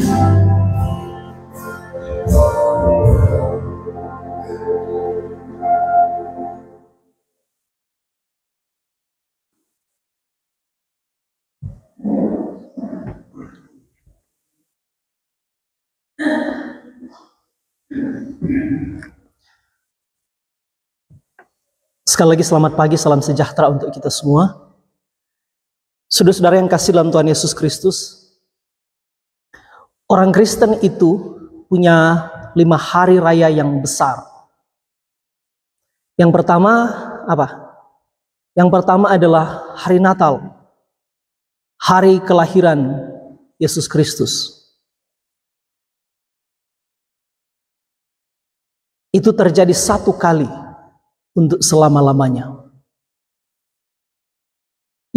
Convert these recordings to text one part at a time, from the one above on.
Sekali lagi selamat pagi, salam sejahtera untuk kita semua. Saudara-saudara yang kasih dalam Tuhan Yesus Kristus, orang Kristen itu punya 5 hari raya yang besar. Yang pertama apa? Yang pertama adalah hari Natal, hari kelahiran Yesus Kristus. Itu terjadi 1 kali untuk selama-lamanya.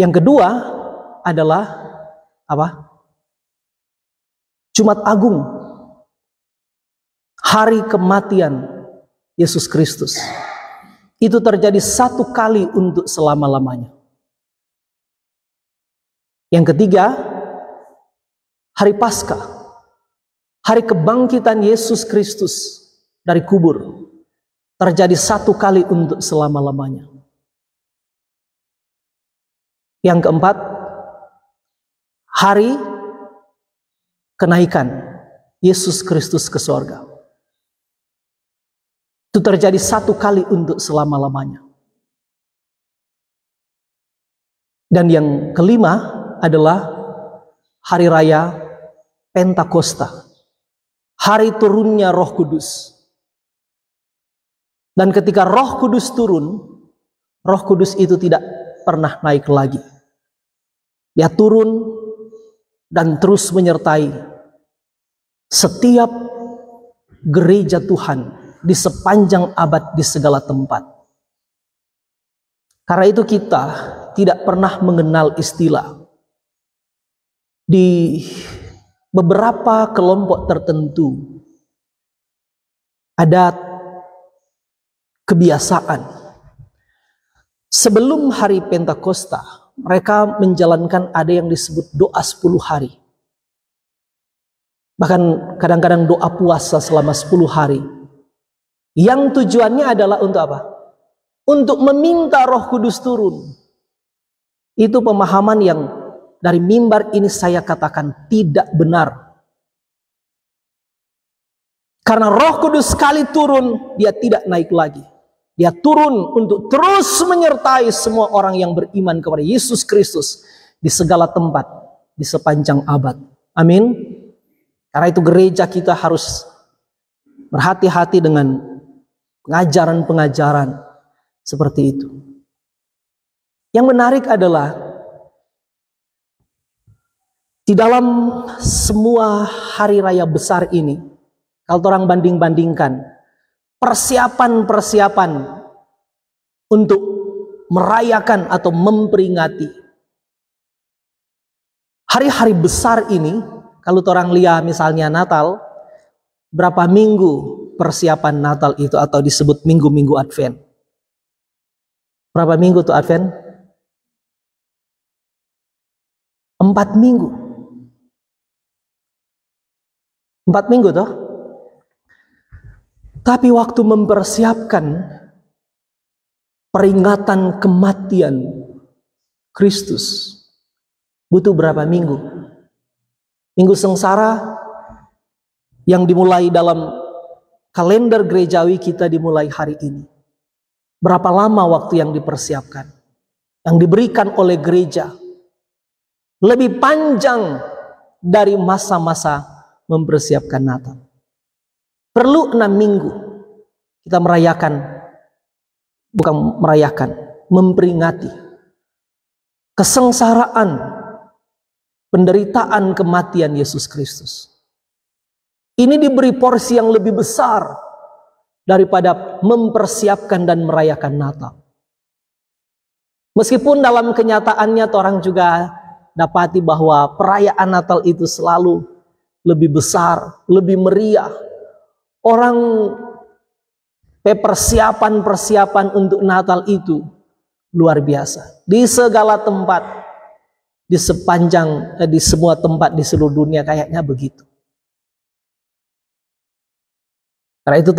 Yang kedua adalah apa? Jumat Agung, hari kematian Yesus Kristus. Itu terjadi 1 kali untuk selama-lamanya. Yang ketiga, hari Paskah, hari kebangkitan Yesus Kristus dari kubur. Terjadi 1 kali untuk selama-lamanya. Yang keempat, hari kenaikan Yesus Kristus ke sorga. Itu terjadi 1 kali untuk selama-lamanya. Dan yang kelima adalah hari raya Pentakosta, hari turunnya Roh Kudus. Dan ketika Roh Kudus turun, Roh Kudus itu tidak pernah naik lagi. Dia turun dan terus menyertai setiap gereja Tuhan di sepanjang abad di segala tempat. Karena itu kita tidak pernah mengenal istilah di beberapa kelompok tertentu ada kebiasaan. Sebelum hari Pentakosta, mereka menjalankan ada yang disebut doa 10 hari. Bahkan kadang-kadang doa puasa selama 10 hari. Yang tujuannya adalah untuk apa? Untuk meminta Roh Kudus turun. Itu pemahaman yang dari mimbar ini saya katakan tidak benar. Karena Roh Kudus sekali turun, dia tidak naik lagi. Dia turun untuk terus menyertai semua orang yang beriman kepada Yesus Kristus di segala tempat, di sepanjang abad. Amin. Karena itu gereja kita harus berhati-hati dengan pengajaran-pengajaran seperti itu. Yang menarik adalah di dalam semua hari raya besar ini, kalau orang banding-bandingkan, persiapan-persiapan untuk merayakan atau memperingati hari-hari besar ini, kalau orang lihat misalnya Natal, berapa minggu persiapan Natal itu atau disebut minggu-minggu Advent? Berapa minggu tuh Advent? 4 minggu. 4 minggu toh? Tapi waktu mempersiapkan peringatan kematian Kristus butuh berapa minggu? Minggu sengsara yang dimulai dalam kalender gerejawi kita dimulai hari ini. Berapa lama waktu yang dipersiapkan? Yang diberikan oleh gereja lebih panjang dari masa-masa mempersiapkan Natal. Perlu 6 minggu kita merayakan, bukan merayakan, memperingati kesengsaraan, penderitaan kematian Yesus Kristus. Ini diberi porsi yang lebih besar daripada mempersiapkan dan merayakan Natal. Meskipun dalam kenyataannya orang juga dapati bahwa perayaan Natal itu selalu lebih besar, lebih meriah. Orang persiapan-persiapan untuk Natal itu luar biasa. Di segala tempat, di semua tempat di seluruh dunia kayaknya begitu. Karena itu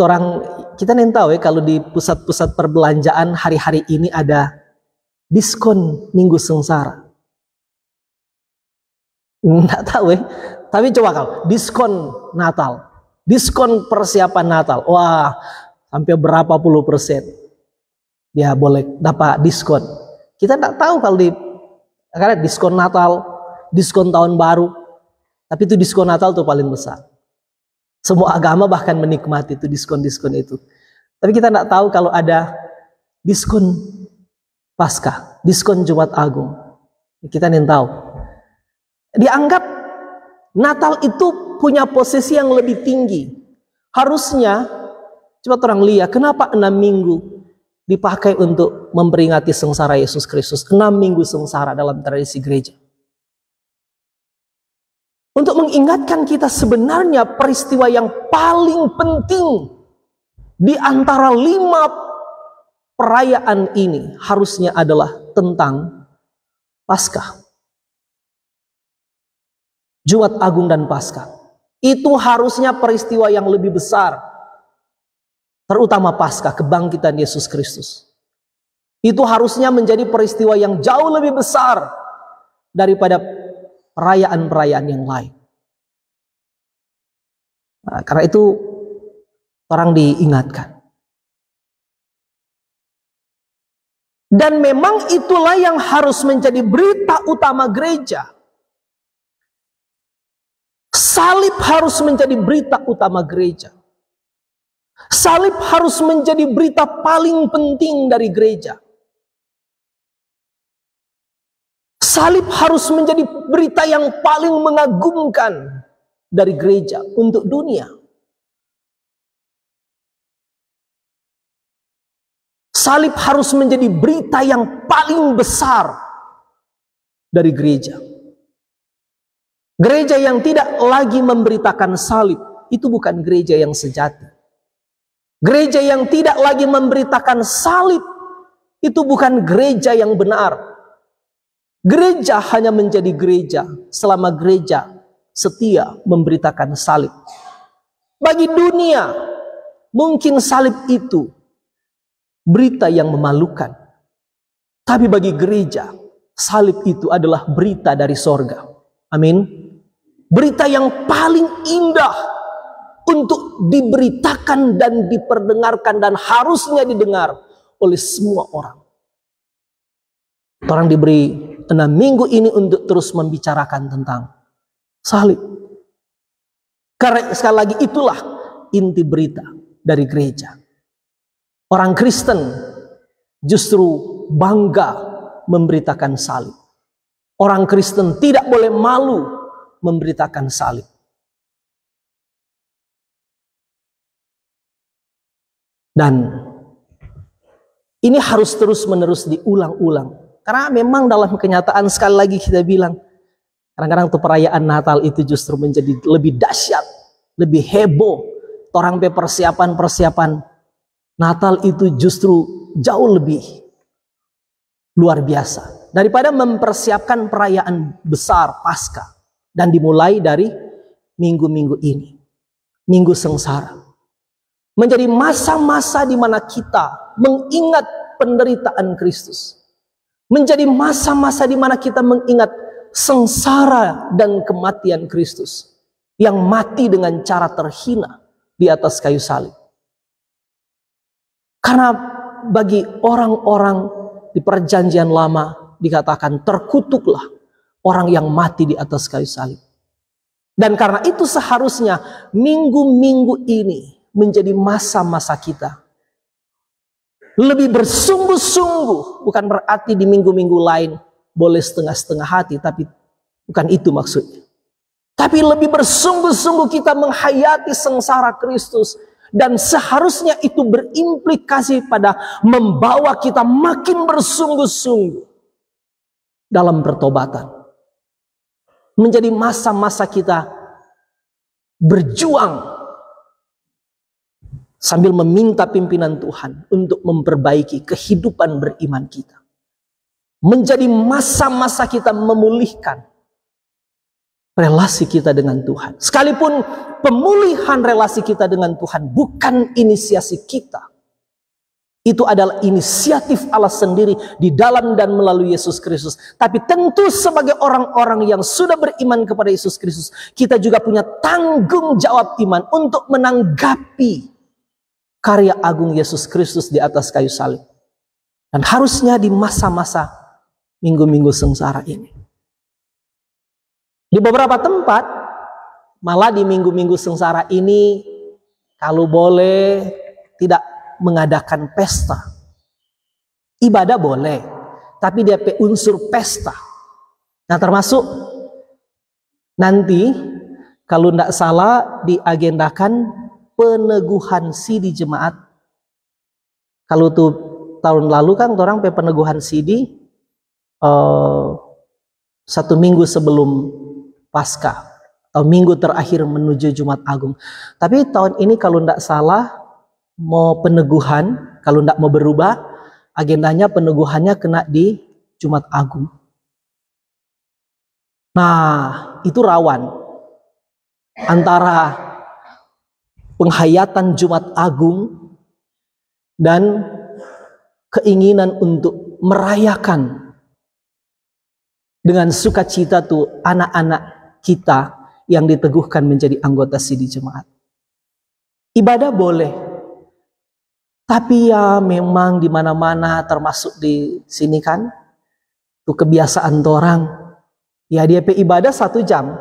kita nih tahu ya, kalau di pusat-pusat perbelanjaan hari-hari ini ada diskon Minggu Sengsara. Nggak tahu ya. Tapi coba kalau diskon Natal, diskon persiapan Natal, wah sampai berapa puluh persen dia boleh dapat diskon. Kita nggak tahu kalau karena diskon Natal, diskon tahun baru, tapi itu diskon Natal tuh paling besar. Semua agama bahkan menikmati itu diskon-diskon itu. Tapi kita nggak tahu kalau ada diskon Paskah, diskon Jumat Agung. Kita nih tahu. Dianggap Natal itu punya posisi yang lebih tinggi. Harusnya, coba orang lihat, kenapa 6 minggu dipakai untuk memperingati sengsara Yesus Kristus. 6 minggu sengsara dalam tradisi gereja. Untuk mengingatkan kita sebenarnya peristiwa yang paling penting di antara 5 perayaan ini harusnya adalah tentang Paskah. Jumat Agung dan Paskah. Itu harusnya peristiwa yang lebih besar. Terutama Paskah, kebangkitan Yesus Kristus. Itu harusnya menjadi peristiwa yang jauh lebih besar daripada perayaan-perayaan yang lain. Nah, karena itu orang diingatkan. Dan memang itulah yang harus menjadi berita utama gereja. Salib harus menjadi berita utama gereja. Salib harus menjadi berita paling penting dari gereja. Salib harus menjadi berita yang paling mengagumkan dari gereja untuk dunia. Salib harus menjadi berita yang paling besar dari gereja. Gereja yang tidak lagi memberitakan salib, itu bukan gereja yang sejati. Gereja yang tidak lagi memberitakan salib, itu bukan gereja yang benar. Gereja hanya menjadi gereja selama gereja setia memberitakan salib. Bagi dunia, mungkin salib itu berita yang memalukan. Tapi bagi gereja, salib itu adalah berita dari sorga. Amin. Berita yang paling indah untuk diberitakan dan diperdengarkan dan harusnya didengar oleh semua orang. Orang diberi 6 minggu ini untuk terus membicarakan tentang salib. Karena sekali lagi itulah inti berita dari gereja. Orang Kristen justru bangga memberitakan salib. Orang Kristen tidak boleh malu memberitakan salib. Dan ini harus terus-menerus diulang-ulang. Karena memang dalam kenyataan sekali lagi kita bilang, kadang-kadang tuh perayaan Natal itu justru menjadi lebih dahsyat, lebih heboh. Orang persiapan Natal itu justru jauh lebih luar biasa daripada mempersiapkan perayaan besar Paskah. Dan dimulai dari minggu-minggu ini, Minggu Sengsara, menjadi masa-masa di mana kita mengingat penderitaan Kristus. Menjadi masa-masa di mana kita mengingat sengsara dan kematian Kristus yang mati dengan cara terhina di atas kayu salib. Karena bagi orang-orang di perjanjian lama dikatakan terkutuklah orang yang mati di atas kayu salib. Dan karena itu seharusnya minggu-minggu ini menjadi masa-masa kita lebih bersungguh-sungguh. Bukan berarti di minggu-minggu lain boleh setengah-setengah hati, tapi bukan itu maksudnya. Tapi lebih bersungguh-sungguh kita menghayati sengsara Kristus. Dan seharusnya itu berimplikasi pada membawa kita makin bersungguh-sungguh dalam pertobatan. Menjadi masa-masa kita berjuang sambil meminta pimpinan Tuhan untuk memperbaiki kehidupan beriman kita. Menjadi masa-masa kita memulihkan relasi kita dengan Tuhan. Sekalipun pemulihan relasi kita dengan Tuhan bukan inisiasi kita. Itu adalah inisiatif Allah sendiri di dalam dan melalui Yesus Kristus. Tapi tentu sebagai orang-orang yang sudah beriman kepada Yesus Kristus, kita juga punya tanggung jawab iman untuk menanggapi karya agung Yesus Kristus di atas kayu salib. Dan harusnya di masa-masa minggu-minggu sengsara ini. Di beberapa tempat, malah di minggu-minggu sengsara ini, kalau boleh tidak mengadakan pesta. Ibadah boleh, tapi dia unsur pesta. Nah, termasuk nanti kalau tidak salah diagendakan peneguhan sidi jemaat. Kalau tuh tahun lalu kan orang peneguhan sidi 1 minggu sebelum Paskah atau minggu terakhir menuju Jumat Agung. Tapi tahun ini kalau tidak salah mau peneguhan, kalau tidak mau berubah, agendanya peneguhannya kena di Jumat Agung. Nah, itu rawan antara penghayatan Jumat Agung dan keinginan untuk merayakan dengan sukacita tuh anak-anak kita yang diteguhkan menjadi anggota sidi jemaat. Ibadah boleh, tapi ya memang di mana-mana termasuk di sini kan, tuh kebiasaan orang, ya dia ibadah 1 jam,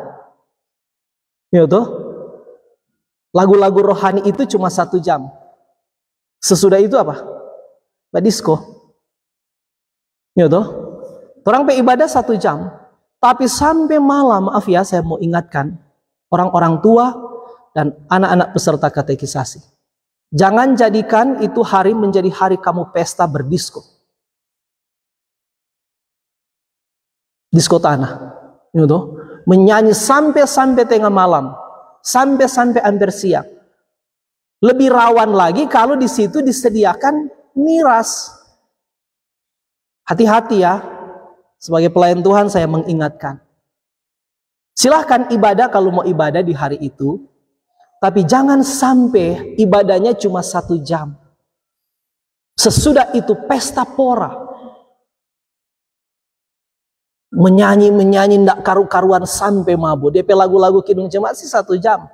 ya tuh. Lagu-lagu rohani itu cuma 1 jam. Sesudah itu apa? Disco. Ya toh? Orang ibadah 1 jam. Tapi sampai malam, maaf ya saya mau ingatkan orang-orang tua dan anak-anak peserta katekisasi. Jangan jadikan itu hari menjadi hari kamu pesta berdisko. Disko tanah. Ya toh? Menyanyi sampai tengah malam. Sampai hampir siang. Lebih rawan lagi kalau di situ disediakan miras. Hati-hati ya. Sebagai pelayan Tuhan saya mengingatkan. Silahkan ibadah kalau mau ibadah di hari itu. Tapi jangan sampai ibadahnya cuma 1 jam. Sesudah itu pesta pora. Menyanyi ndak karu-karuan sampai mabuk. DP lagu-lagu kidung jemaat sih 1 jam.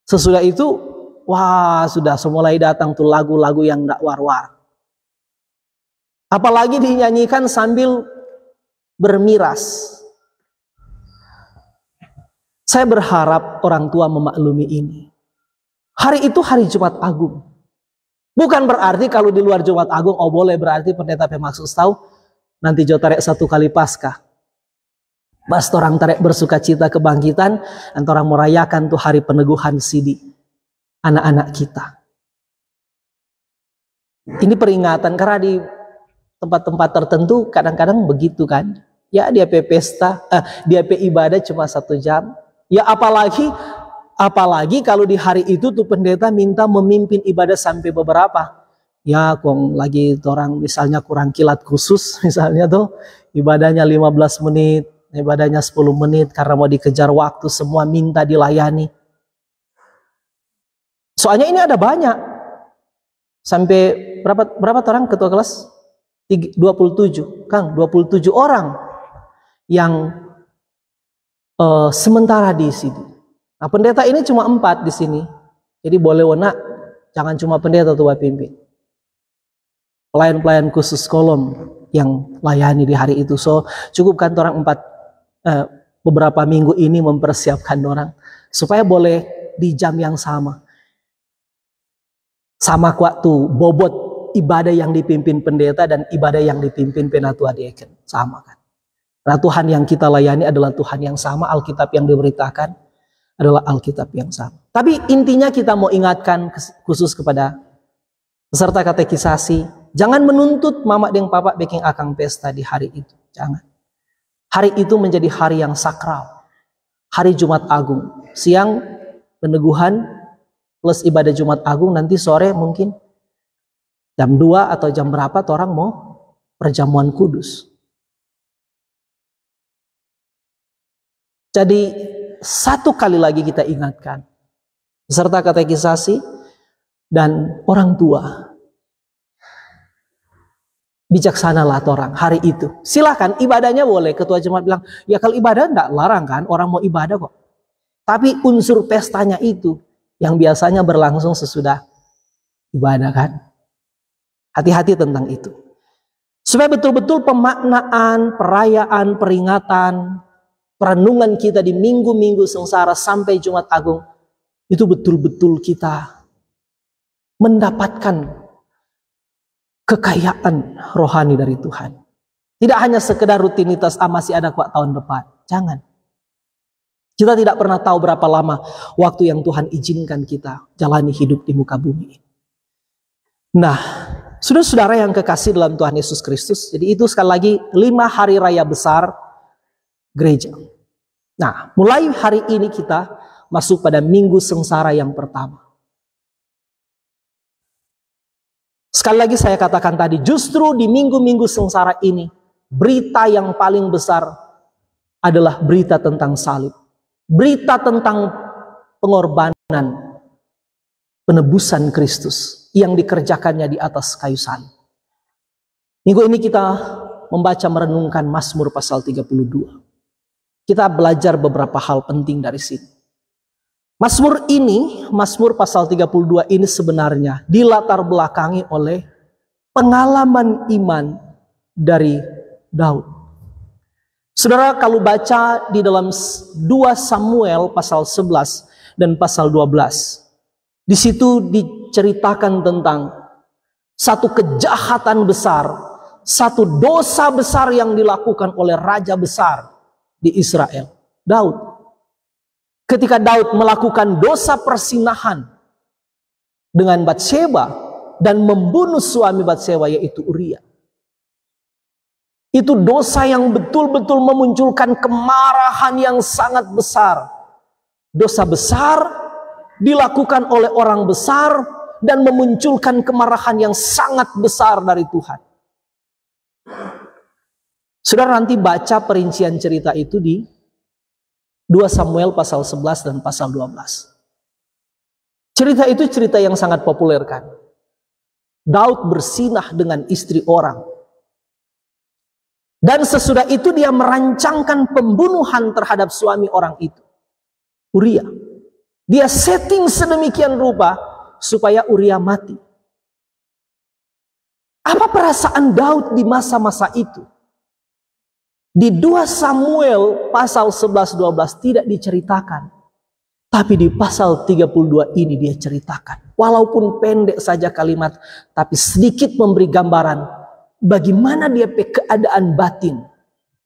Sesudah itu, wah sudah mulai datang tuh lagu-lagu yang ndak war-war. Apalagi dinyanyikan sambil bermiras. Saya berharap orang tua memaklumi ini. Hari itu hari Jumat Agung. Bukan berarti kalau di luar Jumat Agung, oh boleh, berarti pendeta maksud tahu nanti jo tarek 1 kali Paskah. Pas orang tarek bersuka cita kebangkitan, dan orang merayakan tuh hari peneguhan sidi anak-anak kita. Ini peringatan karena di tempat-tempat tertentu kadang-kadang begitu kan. Ya dia pesta, dia ibadah cuma 1 jam. Ya apalagi kalau di hari itu tuh pendeta minta memimpin ibadah sampai beberapa. Ya kong lagi orang misalnya kurang kilat khusus misalnya tuh ibadahnya 15 menit, ibadahnya 10 menit karena mau dikejar waktu, semua minta dilayani. Soalnya ini ada banyak. Sampai berapa orang ketua kelas? 27, Kang, 27 orang yang sementara di sini. Nah, pendeta ini cuma 4 di sini. Jadi boleh wena, jangan cuma pendeta tua pimpin. Pelayan-pelayan khusus kolom yang layani di hari itu. So, cukupkan orang 4 beberapa minggu ini mempersiapkan orang supaya boleh di jam yang sama. Sama waktu bobot ibadah yang dipimpin pendeta dan ibadah yang dipimpin penatua dieken. Sama kan. Nah, Tuhan yang kita layani adalah Tuhan yang sama, Alkitab yang diberitakan adalah Alkitab yang sama. Tapi intinya kita mau ingatkan khusus kepada peserta katekisasi, jangan menuntut mama dan papa bikin akang pesta di hari itu. Jangan. Hari itu menjadi hari yang sakral. Hari Jumat Agung. Siang peneguhan plus ibadah Jumat Agung, nanti sore mungkin jam 2 atau jam berapa orang mau perjamuan kudus. Jadi satu kali lagi kita ingatkan, beserta katekisasi dan orang tua, bijaksanalah orang hari itu. Silakan ibadahnya boleh, ketua jemaat bilang, ya kalau ibadah enggak larang kan, orang mau ibadah kok. Tapi unsur pestanya itu yang biasanya berlangsung sesudah ibadah kan. Hati-hati tentang itu. Supaya betul-betul pemaknaan, perayaan, peringatan, perenungan kita di minggu-minggu sengsara sampai Jumat Agung, itu betul-betul kita mendapatkan kekayaan rohani dari Tuhan. Tidak hanya sekedar rutinitas, masih ada kok tahun depan. Jangan. Kita tidak pernah tahu berapa lama waktu yang Tuhan izinkan kita jalani hidup di muka bumi. Nah, saudara-saudara yang kekasih dalam Tuhan Yesus Kristus, jadi itu sekali lagi 5 hari raya besar gereja. Nah, mulai hari ini kita masuk pada minggu sengsara yang pertama. Sekali lagi saya katakan tadi, justru di minggu-minggu sengsara ini, berita yang paling besar adalah berita tentang salib. Berita tentang pengorbanan, penebusan Kristus yang dikerjakannya di atas kayu salib. Minggu ini kita membaca merenungkan Mazmur pasal 32. Kita belajar beberapa hal penting dari sini. Mazmur pasal 32 ini sebenarnya dilatar belakangi oleh pengalaman iman dari Daud. Saudara kalau baca di dalam 2 Samuel pasal 11 dan pasal 12. Di situ diceritakan tentang satu kejahatan besar, satu dosa besar yang dilakukan oleh raja besar di Israel, Daud. Ketika Daud melakukan dosa persinahan dengan Batsheba dan membunuh suami Batsheba yaitu Uria. Itu dosa yang betul-betul memunculkan kemarahan yang sangat besar. Dosa besar dilakukan oleh orang besar dan memunculkan kemarahan yang sangat besar dari Tuhan. Saudara nanti baca perincian cerita itu di 2 Samuel pasal 11 dan pasal 12. Cerita itu cerita yang sangat populer kan. Daud bersinah dengan istri orang. Dan sesudah itu dia merancangkan pembunuhan terhadap suami orang itu, Uria. Dia setting sedemikian rupa supaya Uria mati. Apa perasaan Daud di masa-masa itu? Di 2 Samuel pasal 11-12 tidak diceritakan. Tapi di pasal 32 ini dia ceritakan. Walaupun pendek saja kalimat, tapi sedikit memberi gambaran bagaimana dia keadaan batin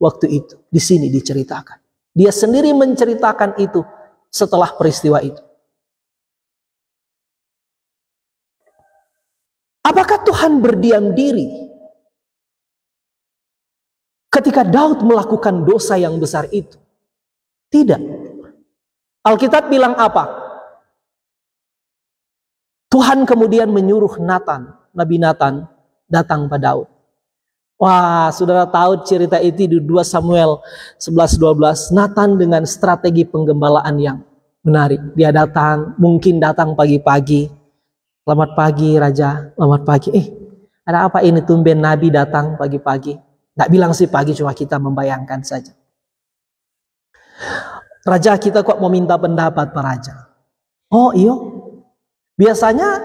waktu itu. Di sini diceritakan. Dia sendiri menceritakan itu setelah peristiwa itu. Apakah Tuhan berdiam diri ketika Daud melakukan dosa yang besar itu? Tidak. Alkitab bilang apa? Tuhan kemudian menyuruh Nabi Nathan datang pada Daud. Wah, saudara tahu cerita itu di 2 Samuel 11-12. Nathan dengan strategi penggembalaan yang menarik. Dia mungkin datang pagi-pagi. Selamat pagi Raja, selamat pagi. Ada apa ini tumben Nabi datang pagi-pagi? Nggak bilang sih pagi, cuma kita membayangkan saja. Raja, kita kok mau minta pendapat Pak Raja? Oh iyo, biasanya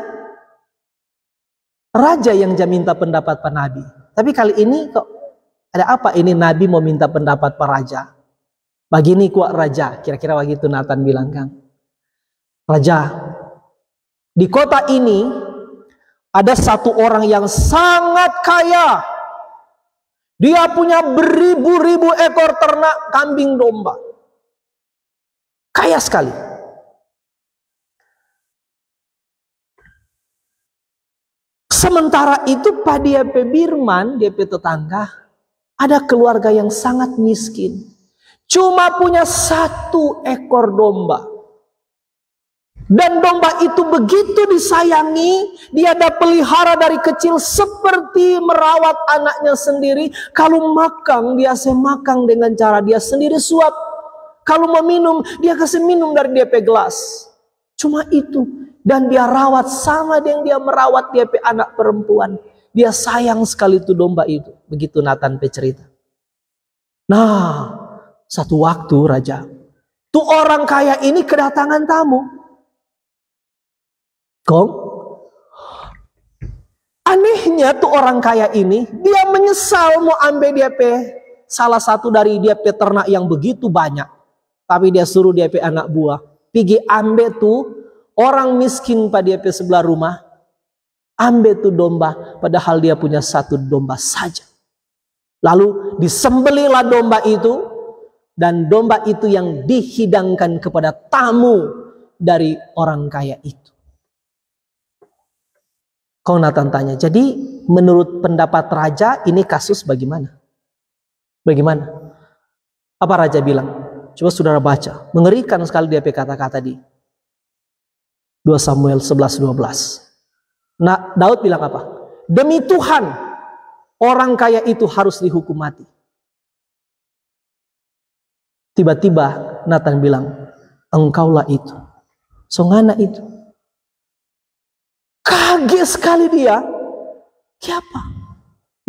Raja yang minta pendapat Pak Nabi. Tapi kali ini kok ada apa ini Nabi mau minta pendapat Pak Raja? Begini kuat Raja, kira-kira begitu Nathan bilang kan. Raja, di kota ini ada satu orang yang sangat kaya. Dia punya beribu-ribu ekor ternak kambing domba. Kaya sekali. Sementara itu pada DP Birman, DP tetangga, ada keluarga yang sangat miskin. Cuma punya 1 ekor domba. Dan domba itu begitu disayangi, dia ada pelihara dari kecil seperti merawat anaknya sendiri. Kalau makan, dia makan dengan cara dia sendiri suap. Kalau mau minum, dia kasih minum dari DP gelas. Cuma itu. Dan dia rawat sama dengan dia merawat DP anak perempuan. Dia sayang sekali tuh domba itu. Begitu Nathan bercerita. Nah, satu waktu raja, tuh orang kaya ini kedatangan tamu. Anehnya tuh orang kaya ini, dia menyesal mau ambil DP salah satu dari DP ternak yang begitu banyak. Tapi dia suruh DP anak buah, pergi ambil tuh orang miskin pada DP sebelah rumah, ambil tuh domba, padahal dia punya satu domba saja. Lalu disembelilah domba itu, dan domba itu yang dihidangkan kepada tamu dari orang kaya itu. Kau Nathan tanya, jadi menurut pendapat raja ini kasus bagaimana? Bagaimana? Apa raja bilang? Coba saudara baca, mengerikan sekali dia kata-kata di 2 Samuel 11-12. Nah, Daud bilang apa? Demi Tuhan, orang kaya itu harus dihukum mati. Tiba-tiba Nathan bilang, engkaulah itu. Songana itu. Kaget sekali dia. Siapa?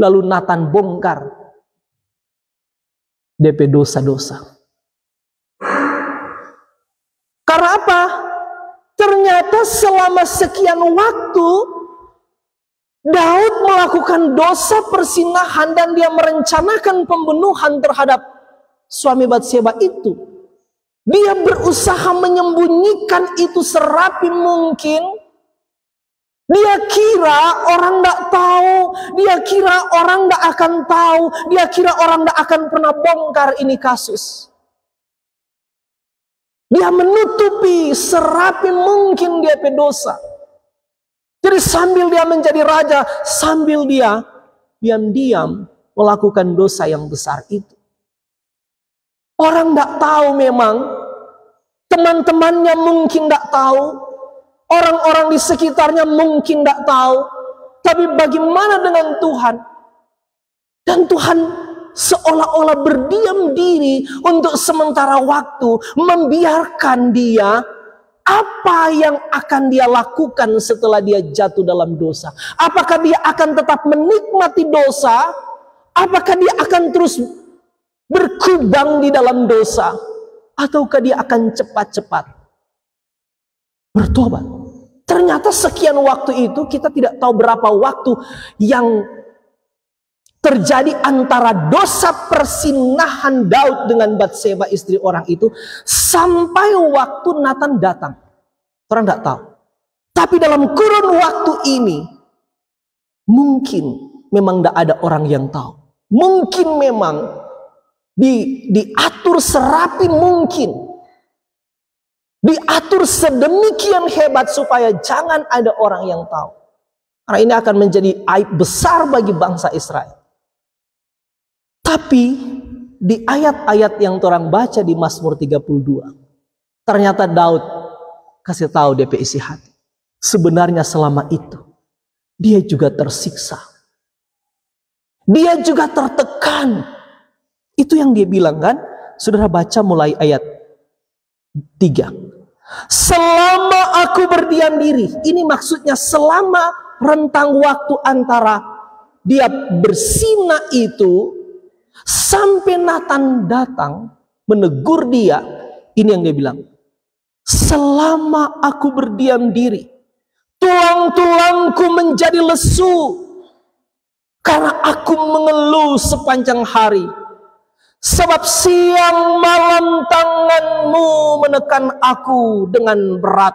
Lalu Nathan bongkar DP dosa-dosa. Karena apa? Ternyata selama sekian waktu Daud melakukan dosa persinahan dan dia merencanakan pembunuhan terhadap suami Batseba itu. Dia berusaha menyembunyikan itu serapi mungkin. Dia kira orang tidak tahu, dia kira orang tidak akan tahu, dia kira orang tidak akan pernah bongkar ini kasus. Dia menutupi serapi mungkin dia berdosa. Jadi sambil dia menjadi raja, sambil dia diam-diam melakukan dosa yang besar itu. Orang tidak tahu memang, teman-temannya mungkin tidak tahu, orang-orang di sekitarnya mungkin tidak tahu, tapi bagaimana dengan Tuhan? Dan Tuhan seolah-olah berdiam diri untuk sementara waktu, membiarkan dia apa yang akan dia lakukan setelah dia jatuh dalam dosa. Apakah dia akan tetap menikmati dosa? Apakah dia akan terus berkubang di dalam dosa? Ataukah dia akan cepat-cepat bertobat? Ternyata sekian waktu itu kita tidak tahu berapa waktu yang terjadi antara dosa persinahan Daud dengan Batseba istri orang itu sampai waktu Nathan datang. Orang tidak tahu. Tapi dalam kurun waktu ini mungkin memang tidak ada orang yang tahu. Mungkin memang diatur serapi mungkin. Diatur sedemikian hebat supaya jangan ada orang yang tahu. Karena ini akan menjadi aib besar bagi bangsa Israel. Tapi di ayat-ayat yang orang baca di Mazmur 32, ternyata Daud kasih tahu DP isi hati. Sebenarnya selama itu dia juga tersiksa. Dia juga tertekan. Itu yang dia bilang kan? Saudara baca mulai ayat 3. Selama aku berdiam diri, ini maksudnya selama rentang waktu antara dia berzina itu sampai Nathan datang menegur dia, ini yang dia bilang. Selama aku berdiam diri, tulang-tulangku menjadi lesu karena aku mengeluh sepanjang hari. Sebab siang malam tanganmu menekan aku dengan berat.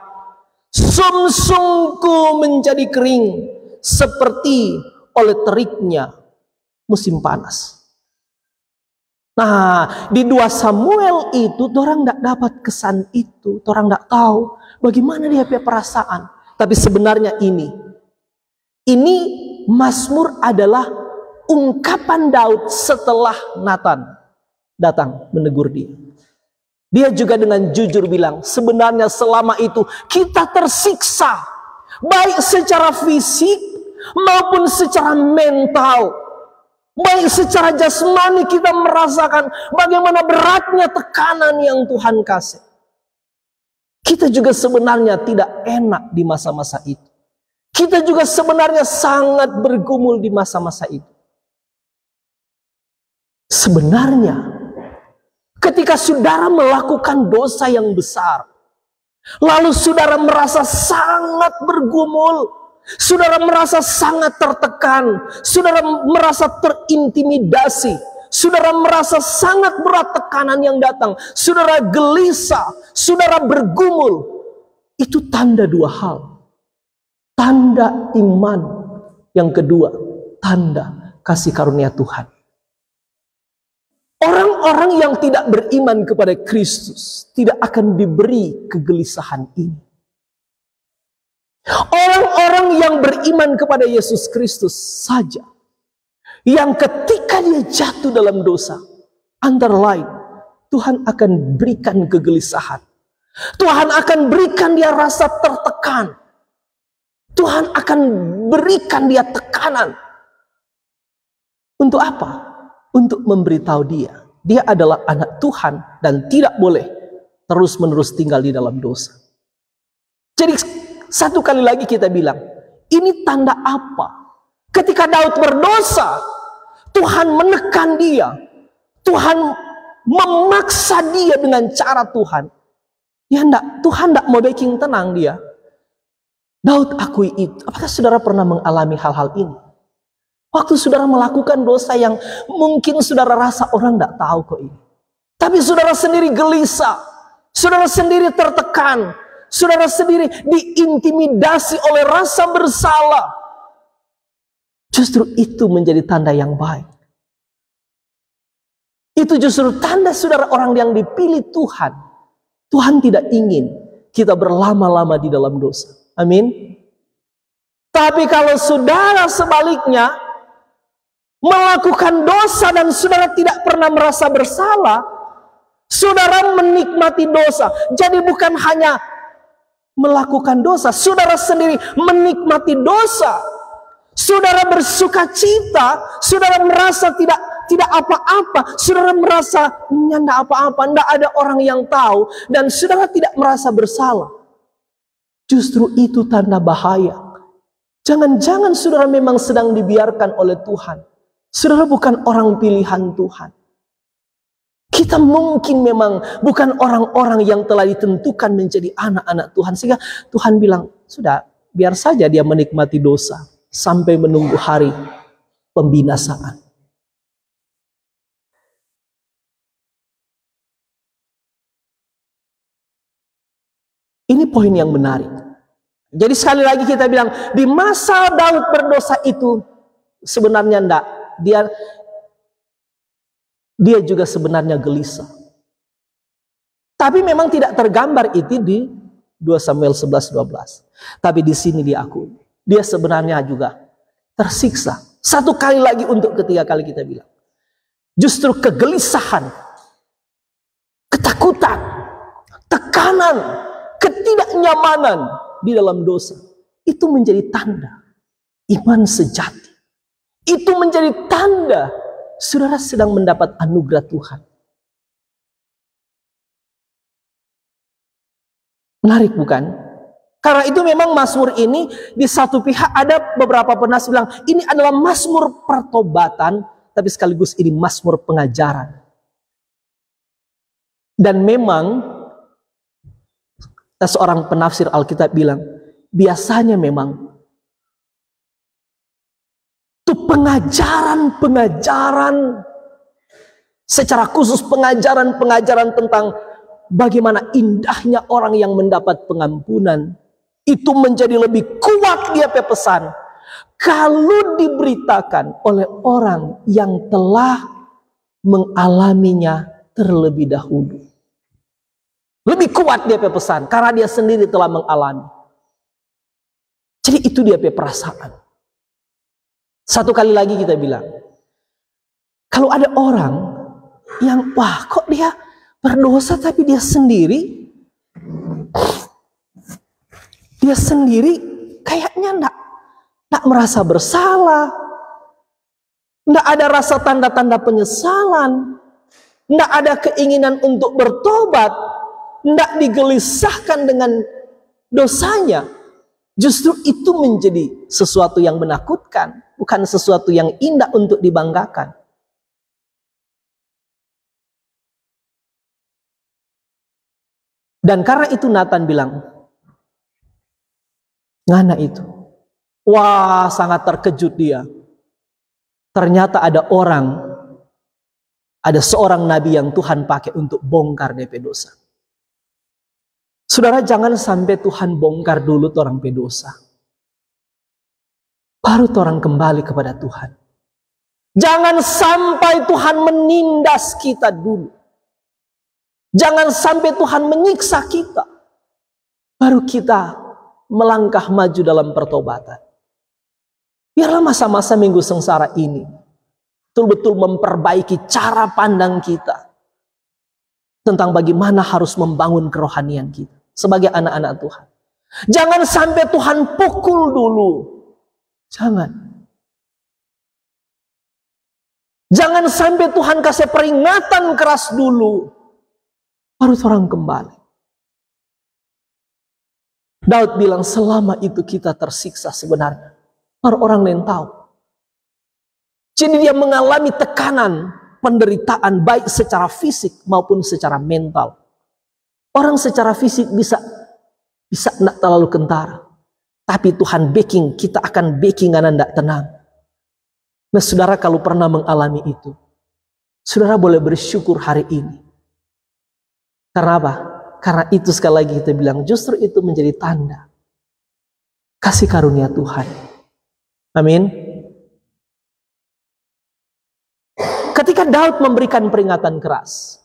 Sumsumku menjadi kering seperti oleh teriknya musim panas. Nah, di 2 Samuel itu orang tidak dapat kesan itu. Orang tidak tahu bagaimana dia punya perasaan. Tapi sebenarnya ini Mazmur adalah ungkapan Daud setelah Nathan datang menegur dia. Dia juga dengan jujur bilang, sebenarnya selama itu kita tersiksa, baik secara fisik maupun secara mental. Baik secara jasmani kita merasakan bagaimana beratnya tekanan yang Tuhan kasih. Kita juga sebenarnya tidak enak di masa-masa itu. Kita juga sebenarnya sangat bergumul di masa-masa itu. Sebenarnya, ketika saudara melakukan dosa yang besar, lalu saudara merasa sangat bergumul, saudara merasa sangat tertekan, saudara merasa terintimidasi, saudara merasa sangat berat tekanan yang datang, saudara gelisah, saudara bergumul, itu tanda dua hal. Tanda iman. Yang kedua, tanda kasih karunia Tuhan. Orang-orang yang tidak beriman kepada Kristus tidak akan diberi kegelisahan ini. Orang-orang yang beriman kepada Yesus Kristus saja, yang ketika dia jatuh dalam dosa, antara lain, Tuhan akan berikan kegelisahan. Tuhan akan berikan dia rasa tertekan. Tuhan akan berikan dia tekanan. Untuk apa? Untuk memberitahu dia adalah anak Tuhan dan tidak boleh terus-menerus tinggal di dalam dosa. Jadi satu kali lagi kita bilang, ini tanda apa? Ketika Daud berdosa, Tuhan menekan dia. Tuhan memaksa dia dengan cara Tuhan. Tuhan tidak mau bikin tenang dia. Daud akui itu. Apakah saudara pernah mengalami hal-hal ini? Waktu saudara melakukan dosa yang mungkin saudara rasa orang tidak tahu kok ini. Tapi saudara sendiri gelisah. Saudara sendiri tertekan. Saudara sendiri diintimidasi oleh rasa bersalah. Justru itu menjadi tanda yang baik. Itu justru tanda saudara orang yang dipilih Tuhan. Tuhan tidak ingin kita berlama-lama di dalam dosa. Amin. Tapi kalau saudara sebaliknya melakukan dosa dan saudara tidak pernah merasa bersalah, saudara menikmati dosa. Jadi bukan hanya melakukan dosa, saudara sendiri menikmati dosa. Saudara bersuka cita, saudara merasa tidak apa-apa, saudara merasa tidak apa-apa, tidak ada orang yang tahu, dan saudara tidak merasa bersalah. Justru itu tanda bahaya. Jangan-jangan saudara memang sedang dibiarkan oleh Tuhan. Saudara bukan orang pilihan Tuhan. Kita mungkin memang bukan orang-orang yang telah ditentukan menjadi anak-anak Tuhan. Sehingga Tuhan bilang, sudah biar saja dia menikmati dosa sampai menunggu hari pembinasaan. Ini poin yang menarik. Jadi sekali lagi kita bilang, di masa Daud berdosa itu sebenarnya enggak. Dia juga sebenarnya gelisah. Tapi memang tidak tergambar itu di 2 Samuel 11:12. Tapi di sini diakui, dia sebenarnya juga tersiksa. Satu kali lagi untuk ketiga kali kita bilang. Justru kegelisahan, ketakutan, tekanan, ketidaknyamanan di dalam dosa itu menjadi tanda iman sejati. Itu menjadi tanda saudara sedang mendapat anugerah Tuhan. Menarik bukan? Karena itu memang Mazmur ini di satu pihak ada beberapa penas bilang ini adalah Mazmur pertobatan, tapi sekaligus ini Mazmur pengajaran. Dan memang seorang penafsir Alkitab bilang, biasanya memang itu pengajaran-pengajaran, secara khusus pengajaran-pengajaran tentang bagaimana indahnya orang yang mendapat pengampunan, itu menjadi lebih kuat dia pesan kalau diberitakan oleh orang yang telah mengalaminya terlebih dahulu. Lebih kuat dia pesan karena dia sendiri telah mengalami. Jadi itu dia perasaan. Satu kali lagi kita bilang, kalau ada orang yang wah kok dia berdosa tapi dia sendiri kayaknya enggak merasa bersalah. Tidak ada rasa tanda-tanda penyesalan. Tidak ada keinginan untuk bertobat. Tidak digelisahkan dengan dosanya. Justru itu menjadi sesuatu yang menakutkan. Bukan sesuatu yang indah untuk dibanggakan. Dan karena itu Nathan bilang, ngana itu. Wah, sangat terkejut dia. Ternyata ada seorang nabi yang Tuhan pakai untuk bongkar DP dosa. Saudara, jangan sampai Tuhan bongkar dulu orang pedosa. Baru orang kembali kepada Tuhan. Jangan sampai Tuhan menindas kita dulu. Jangan sampai Tuhan menyiksa kita. Baru kita melangkah maju dalam pertobatan. Biarlah masa-masa minggu sengsara ini betul-betul memperbaiki cara pandang kita tentang bagaimana harus membangun kerohanian kita sebagai anak-anak Tuhan. Jangan sampai Tuhan pukul dulu. Jangan. Jangan sampai Tuhan kasih peringatan keras dulu. Baru orang kembali. Daud bilang selama itu kita tersiksa sebenarnya. Baru orang lain tahu. Jadi dia mengalami tekanan, penderitaan baik secara fisik maupun secara mental. Orang secara fisik bisa tidak terlalu kentara. Tapi Tuhan backing, kita akan backing karena tidak tenang. Nah saudara, kalau pernah mengalami itu, saudara boleh bersyukur hari ini. Karena apa? Karena itu sekali lagi kita bilang justru itu menjadi tanda kasih karunia Tuhan. Amin. Ketika Daud memberikan peringatan keras,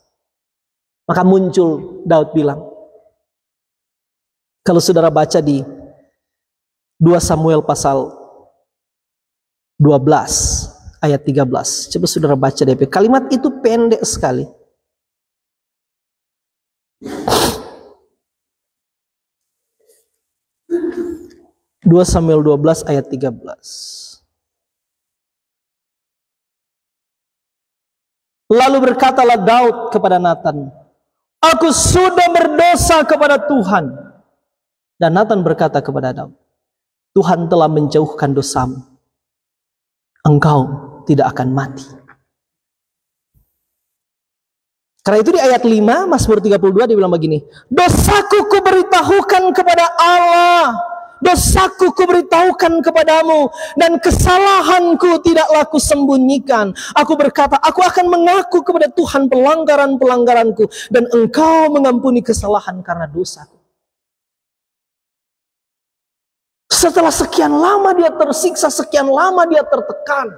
maka muncul Daud bilang, kalau saudara baca di 2 Samuel pasal 12 ayat 13, coba saudara baca DP. Kalimat itu pendek sekali. 2 Samuel 12 ayat 13. Lalu berkatalah Daud kepada Nathan, aku sudah berdosa kepada Tuhan. Dan Nathan berkata kepada Daud, Tuhan telah menjauhkan dosamu. Engkau tidak akan mati. Karena itu di ayat 5 Mazmur 32 dia bilang begini, dosaku kuberitahukan kepada Allah, dosaku kuberitahukan kepadamu, dan kesalahanku tidaklah kusembunyikan. Aku berkata, aku akan mengaku kepada Tuhan pelanggaran-pelanggaranku, dan engkau mengampuni kesalahan karena dosaku. Setelah sekian lama dia tersiksa, sekian lama dia tertekan,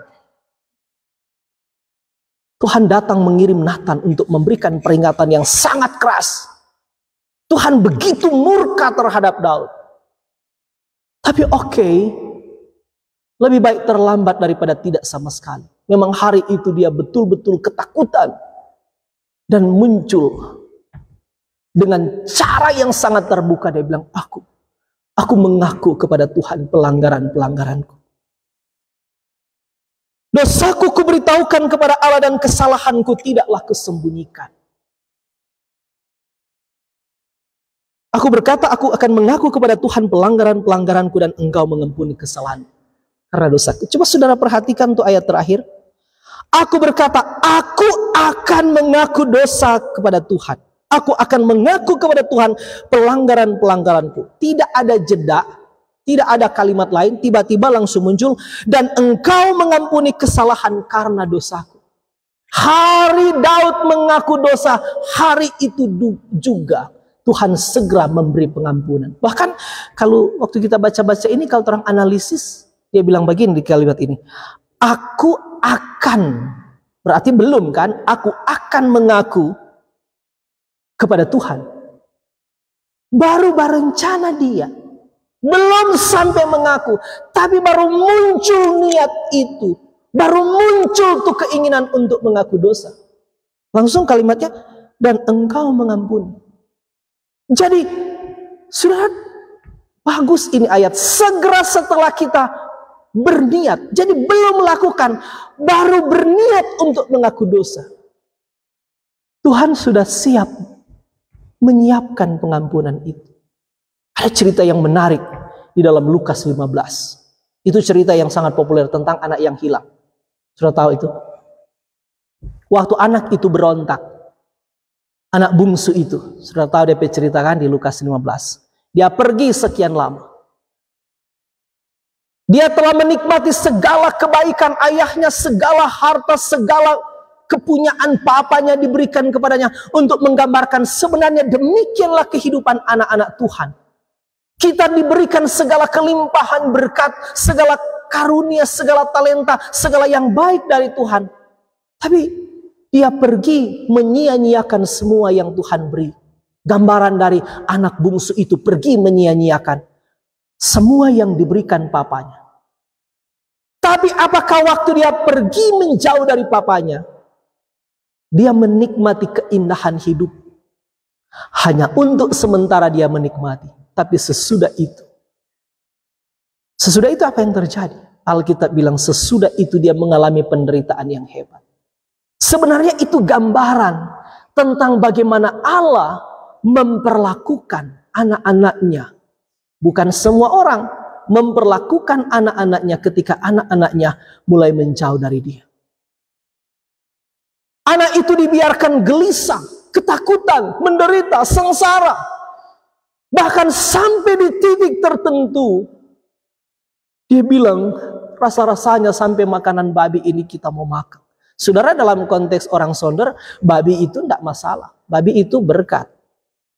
Tuhan datang mengirim Nathan untuk memberikan peringatan yang sangat keras. Tuhan begitu murka terhadap Daud. Tapi oke, lebih baik terlambat daripada tidak sama sekali. Memang hari itu dia betul-betul ketakutan. Dan muncul dengan cara yang sangat terbuka. Dia bilang, aku mengaku kepada Tuhan pelanggaran-pelanggaranku. Dosaku kuberitahukan kepada Allah dan kesalahanku tidaklah kusembunyikan. Aku berkata, aku akan mengaku kepada Tuhan pelanggaran-pelanggaranku dan engkau mengampuni kesalahan karena dosaku. Coba saudara perhatikan tuh ayat terakhir. Aku berkata, aku akan mengaku dosa kepada Tuhan. Aku akan mengaku kepada Tuhan pelanggaran-pelanggaranku. Tidak ada jeda, tidak ada kalimat lain, tiba-tiba langsung muncul, dan engkau mengampuni kesalahan karena dosaku. Hari Daud mengaku dosa, hari itu juga Tuhan segera memberi pengampunan. Bahkan kalau waktu kita baca-baca ini, kalau orang analisis, dia bilang begini di kalimat ini, aku akan, berarti belum kan, aku akan mengaku kepada Tuhan. Baru berencana dia, belum sampai mengaku, tapi baru muncul niat itu, baru muncul tuh keinginan untuk mengaku dosa. Langsung kalimatnya, dan engkau mengampuni. Jadi, sudah bagus ini ayat. Segera setelah kita berniat. Jadi belum melakukan, baru berniat untuk mengaku dosa. Tuhan sudah siap menyiapkan pengampunan itu. Ada cerita yang menarik di dalam Lukas 15. Itu cerita yang sangat populer tentang anak yang hilang. Sudah tahu itu? Waktu anak itu berontak, anak bungsu itu, sudah tahu DP ceritakan di Lukas 15. Dia pergi sekian lama. Dia telah menikmati segala kebaikan ayahnya, segala harta, segala kepunyaan papanya diberikan kepadanya untuk menggambarkan sebenarnya demikianlah kehidupan anak-anak Tuhan. Kita diberikan segala kelimpahan berkat, segala karunia, segala talenta, segala yang baik dari Tuhan. Tapi dia pergi menyia-nyiakan semua yang Tuhan beri. Gambaran dari anak bungsu itu pergi menyia-nyiakan semua yang diberikan papanya. Tapi apakah waktu dia pergi menjauh dari papanya, dia menikmati keindahan hidup? Hanya untuk sementara dia menikmati. Tapi sesudah itu apa yang terjadi? Alkitab bilang sesudah itu dia mengalami penderitaan yang hebat. Sebenarnya itu gambaran tentang bagaimana Allah memperlakukan anak-anaknya. Bukan semua orang memperlakukan anak-anaknya ketika anak-anaknya mulai menjauh dari dia. Anak itu dibiarkan gelisah, ketakutan, menderita, sengsara. Bahkan sampai di titik tertentu, dia bilang, rasa-rasanya sampai makanan babi ini kita mau makan. Saudara, dalam konteks orang Sonder, babi itu tidak masalah. Babi itu berkat.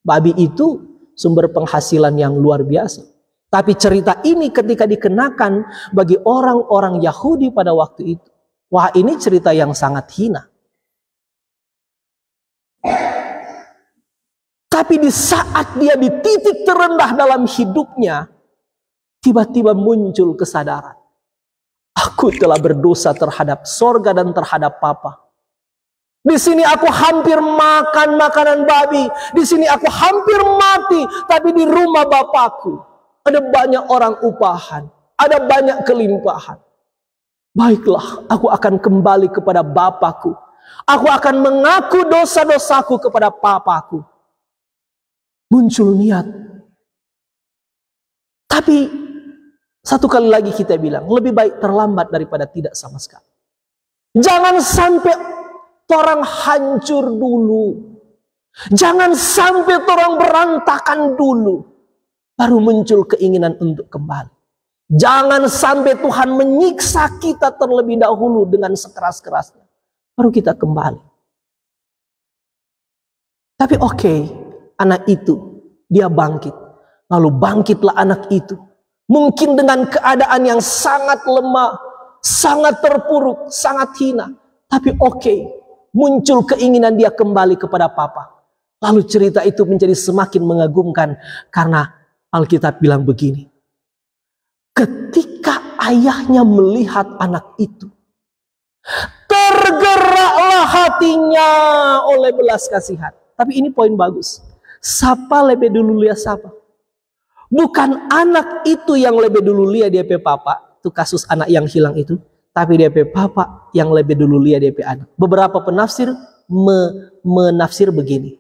Babi itu sumber penghasilan yang luar biasa. Tapi cerita ini ketika dikenakan bagi orang-orang Yahudi pada waktu itu, wah, ini cerita yang sangat hina. Tapi di saat dia di titik terendah dalam hidupnya, tiba-tiba muncul kesadaran. Aku telah berdosa terhadap sorga dan terhadap Papa. Di sini aku hampir makan makanan babi. Di sini aku hampir mati. Tapi di rumah Bapakku ada banyak orang upahan. Ada banyak kelimpahan. Baiklah, aku akan kembali kepada Bapakku. Aku akan mengaku dosa-dosaku kepada Papaku. Muncul niat. Tapi satu kali lagi kita bilang, lebih baik terlambat daripada tidak sama sekali. Jangan sampai orang hancur dulu. Jangan sampai orang berantakan dulu. Baru muncul keinginan untuk kembali. Jangan sampai Tuhan menyiksa kita terlebih dahulu dengan sekeras-kerasnya. Baru kita kembali. Tapi oke, anak itu, dia bangkit. Lalu bangkitlah anak itu. Mungkin dengan keadaan yang sangat lemah, sangat terpuruk, sangat hina. Tapi oke, muncul keinginan dia kembali kepada Papa. Lalu cerita itu menjadi semakin mengagumkan. Karena Alkitab bilang begini. Ketika ayahnya melihat anak itu, tergeraklah hatinya oleh belas kasihan. Tapi ini poin bagus. Siapa lebih dulu lihat siapa? Bukan anak itu yang lebih dulu lihat dia pe papa. Itu kasus anak yang hilang itu. Tapi dia pe papa yang lebih dulu lihat dia pe anak. Beberapa penafsir menafsir begini.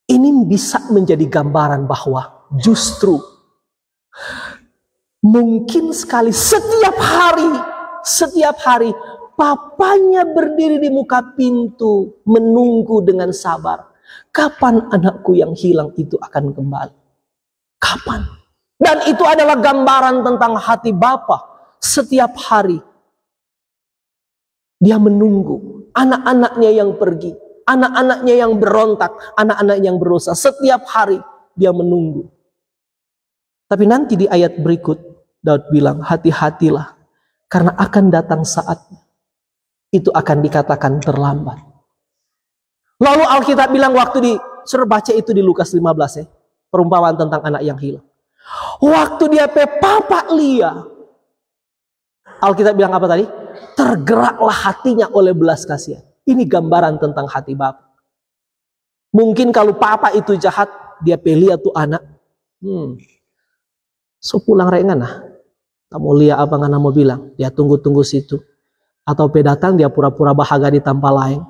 Ini bisa menjadi gambaran bahwa justru mungkin sekali setiap hari papanya berdiri di muka pintu menunggu dengan sabar. Kapan anakku yang hilang itu akan kembali? Kapan? Dan itu adalah gambaran tentang hati Bapa. Setiap hari dia menunggu anak-anaknya yang pergi, anak-anaknya yang berontak, anak-anak yang berdosa. Setiap hari dia menunggu. Tapi nanti di ayat berikut Daud bilang, hati-hatilah karena akan datang saatnya itu akan dikatakan terlambat. Lalu Alkitab bilang waktu suruh baca itu di Lukas 15 ya. Perumpamaan tentang anak yang hilang. Waktu dia pe papa lia. Alkitab bilang apa tadi? Tergeraklah hatinya oleh belas kasihan. Ini gambaran tentang hati Bapa. Mungkin kalau papa itu jahat, dia pe lia tuh anak. So pulang rengan lah. Tak mau lihat apa ngana mau bilang. Dia tunggu-tunggu situ. Atau datang dia pura-pura bahagia di tempat lain.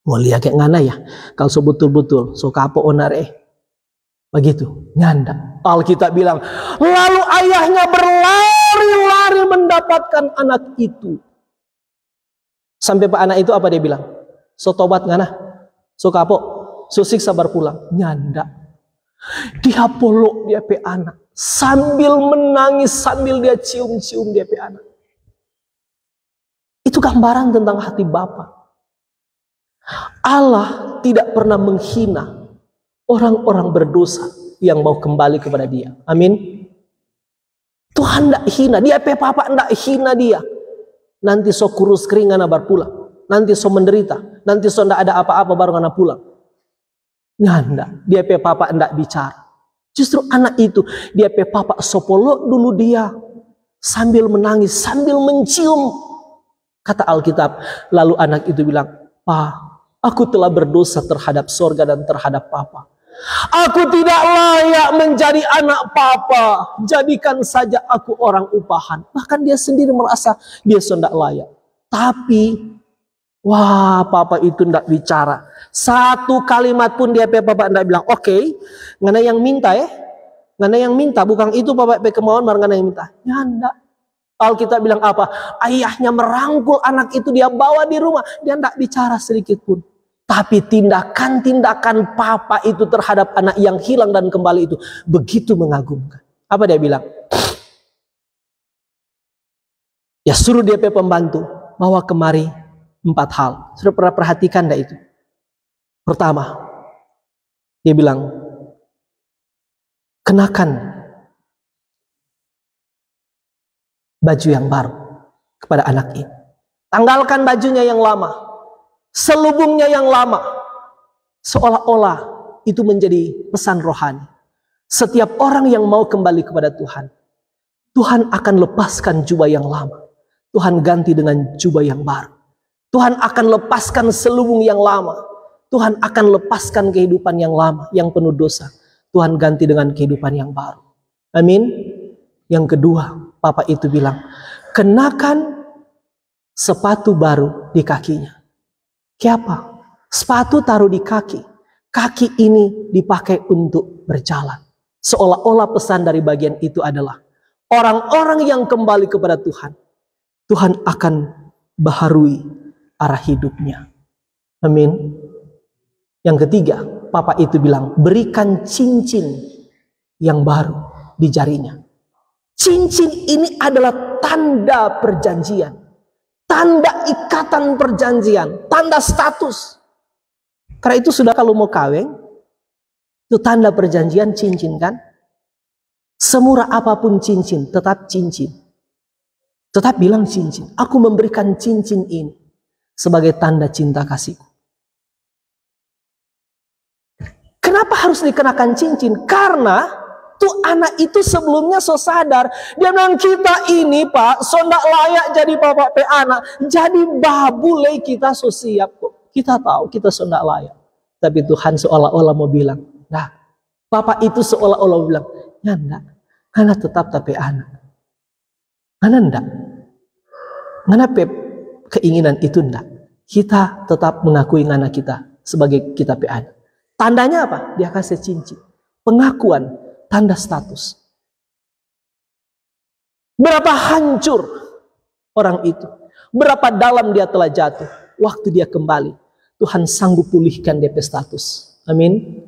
Mau lihat kayak ngana ya. Kalau so betul-betul. So kapok onare. Begitu. Nyanda. Alkitab bilang. Lalu ayahnya berlari-lari mendapatkan anak itu. Sampai pak anak itu apa dia bilang? So tobat ngana. So kapok. So siksa berpulang. Nyanda. Dia peluk dia pe anak. Sambil menangis, sambil dia cium-cium dia pe anak. Itu gambaran tentang hati Bapa. Allah tidak pernah menghina orang-orang berdosa yang mau kembali kepada Dia. Amin. Tuhan tidak hina, dia pe Papa tidak hina dia. Nanti so kurus kering anak berpulang. Nanti so menderita. Nanti so tidak ada apa-apa baru anak pulang. Nggak, dia pe Papa tidak bicara. Justru anak itu, dia pe Papa sopolok dulu dia. Sambil menangis, sambil mencium. Kata Alkitab, lalu anak itu bilang, "Pa, aku telah berdosa terhadap sorga dan terhadap Papa. Aku tidak layak menjadi anak Papa. Jadikan saja aku orang upahan." Bahkan dia sendiri merasa dia tidak layak. Tapi, wah, Papa itu tidak bicara. Satu kalimat pun dia pe Papa tidak bilang, "Oke, ngana yang minta ya. Ngana yang minta, bukan itu Papa pe kemauan, baru ngana yang minta." Ya enggak. Alkitab bilang apa? Ayahnya merangkul anak itu, dia bawa di rumah. Dia tidak bicara sedikit pun. Tapi tindakan-tindakan Papa itu terhadap anak yang hilang dan kembali itu begitu mengagumkan. Apa dia bilang? Ya suruh dia pe pembantu bawa kemari 4 hal. Sudah pernah perhatikan enggak itu? Pertama, dia bilang, kenakan baju yang baru kepada anak ini. Tanggalkan bajunya yang lama, selubungnya yang lama. Seolah-olah itu menjadi pesan rohani. Setiap orang yang mau kembali kepada Tuhan, Tuhan akan lepaskan jubah yang lama. Tuhan ganti dengan jubah yang baru. Tuhan akan lepaskan selubung yang lama. Tuhan akan lepaskan kehidupan yang lama, yang penuh dosa. Tuhan ganti dengan kehidupan yang baru. Amin. Yang kedua, Papa itu bilang, kenakan sepatu baru di kakinya. Kenapa? Sepatu taruh di kaki. Kaki ini dipakai untuk berjalan. Seolah-olah pesan dari bagian itu adalah, orang-orang yang kembali kepada Tuhan, Tuhan akan baharui arah hidupnya. Amin. Yang ketiga, Papa itu bilang, berikan cincin yang baru di jarinya. Cincin ini adalah tanda perjanjian. Tanda ikatan perjanjian. Tanda status. Karena itu sudah kalau mau kawin, itu tanda perjanjian cincin kan. Semurah apapun cincin, tetap cincin. Tetap bilang cincin. Aku memberikan cincin ini sebagai tanda cinta kasihku. Kenapa harus dikenakan cincin? Karena tuh anak itu sebelumnya so sadar. Dia bilang, kita ini Pak, so ndak layak jadi Papa pe anak. Jadi babule kita so siap kok. Kita tahu kita so ndak layak. Tapi Tuhan seolah-olah mau bilang, nah, Papa itu seolah-olah bilang, ya ndak, ngana tetap tapi anak. Ngana ndak. Ngana pe keinginan itu ndak. Kita tetap mengakui ngana kita sebagai kita pe anak. Tandanya apa? Dia kasih cincin. Pengakuan, tanda status. Berapa hancur orang itu. Berapa dalam dia telah jatuh. Waktu dia kembali, Tuhan sanggup pulihkan dia status. Amin.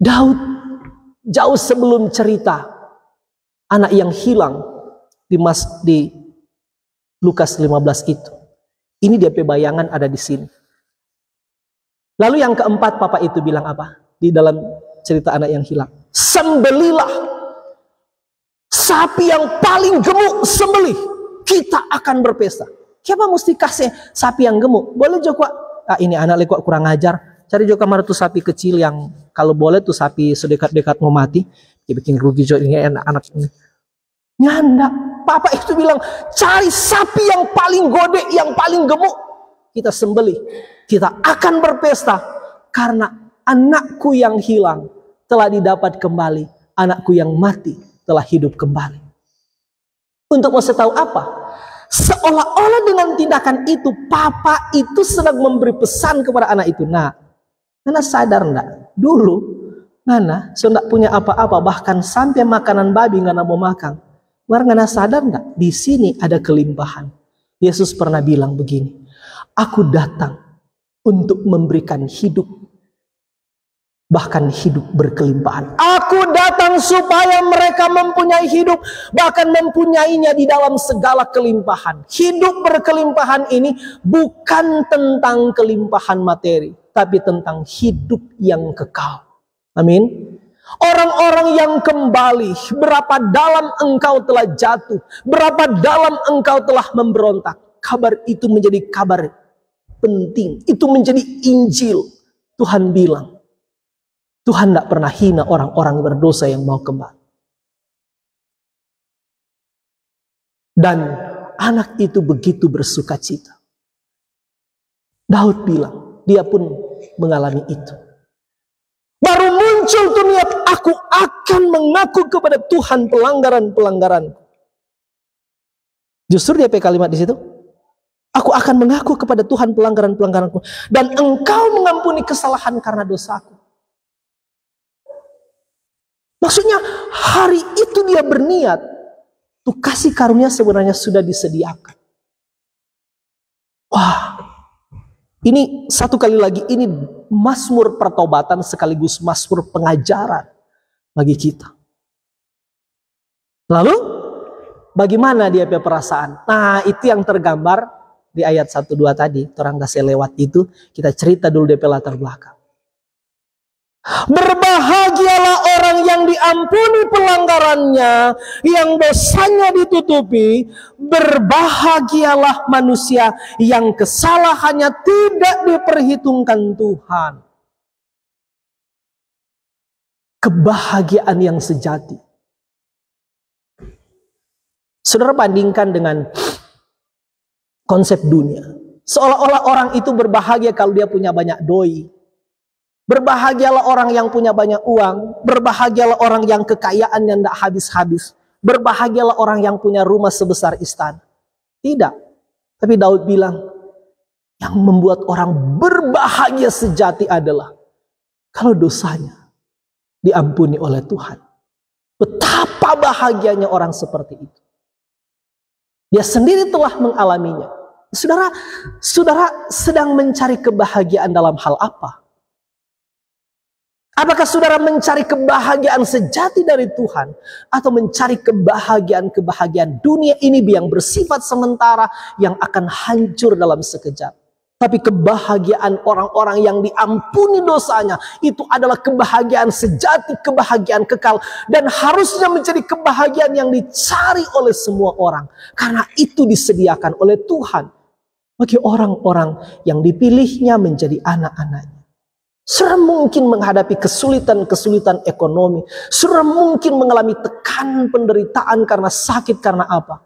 Daud, jauh sebelum cerita anak yang hilang di Lukas 15 itu. Ini dia bayangan ada di sini. Lalu yang keempat, Papa itu bilang apa? Di dalam cerita anak yang hilang. Sembelilah sapi yang paling gemuk, sembelih. Kita akan berpesta. Siapa mesti kasih sapi yang gemuk? Boleh juga, ini anak lekok kurang ajar. Cari juga kamar tuh sapi kecil yang kalau boleh tuh sapi sedekat-dekat mau mati. Dia bikin rugi juga ini anak-anak ini. Nyanda. Papa itu bilang, cari sapi yang paling gede, yang paling gemuk. Kita sembelih. Kita akan berpesta karena anakku yang hilang telah didapat kembali. Anakku yang mati telah hidup kembali. Untuk mau tahu apa? Seolah-olah dengan tindakan itu, papa itu sedang memberi pesan kepada anak itu. Nah, Nana sadar enggak? Dulu, Nana sudah punya apa-apa, bahkan sampai makanan babi Nana mau makan. Nana sadar enggak? Di sini ada kelimpahan. Yesus pernah bilang begini, aku datang untuk memberikan hidup, bahkan hidup berkelimpahan. Aku datang supaya mereka mempunyai hidup, bahkan mempunyainya di dalam segala kelimpahan. Hidup berkelimpahan ini bukan tentang kelimpahan materi, tapi tentang hidup yang kekal. Amin. Orang-orang yang kembali, berapa dalam engkau telah jatuh, berapa dalam engkau telah memberontak. Kabar itu menjadi kabar penting, itu menjadi Injil. Tuhan bilang, Tuhan tidak pernah hina orang-orang berdosa yang mau kembali. Dan anak itu begitu bersuka cita. Daud bilang, dia pun mengalami itu. Baru muncul tuh niat, aku akan mengaku kepada Tuhan pelanggaran-pelanggaranku. Justru dia pakai kalimat di situ. Aku akan mengaku kepada Tuhan pelanggaran-pelanggaranku. Dan engkau mengampuni kesalahan karena dosaku. Maksudnya hari itu dia berniat. Tuh kasih karunia sebenarnya sudah disediakan. Wah. Ini satu kali lagi, ini mazmur pertobatan sekaligus mazmur pengajaran bagi kita. Lalu, bagaimana dia punya perasaan? Nah, itu yang tergambar di ayat 1-2 tadi. Orang kasih lewat itu, kita cerita dulu DP latar belakang. Berbahagialah orang yang diampuni pelanggarannya, yang dosanya ditutupi. Berbahagialah manusia yang kesalahannya tidak diperhitungkan Tuhan. Kebahagiaan yang sejati. Saudara bandingkan dengan konsep dunia. Seolah-olah orang itu berbahagia kalau dia punya banyak doi. Berbahagialah orang yang punya banyak uang. Berbahagialah orang yang kekayaannya tidak habis-habis. Berbahagialah orang yang punya rumah sebesar istana. Tidak. Tapi Daud bilang, yang membuat orang berbahagia sejati adalah kalau dosanya diampuni oleh Tuhan. Betapa bahagianya orang seperti itu. Dia sendiri telah mengalaminya. Saudara sedang mencari kebahagiaan dalam hal apa? Apakah saudara mencari kebahagiaan sejati dari Tuhan, atau mencari kebahagiaan dunia ini yang bersifat sementara, yang akan hancur dalam sekejap? Tapi kebahagiaan orang-orang yang diampuni dosanya, itu adalah kebahagiaan sejati, kebahagiaan kekal. Dan harusnya menjadi kebahagiaan yang dicari oleh semua orang. Karena itu disediakan oleh Tuhan bagi orang-orang yang dipilihnya menjadi anak-anaknya. Saudara mungkin menghadapi kesulitan-kesulitan ekonomi. Saudara mungkin mengalami tekanan penderitaan karena sakit, karena apa.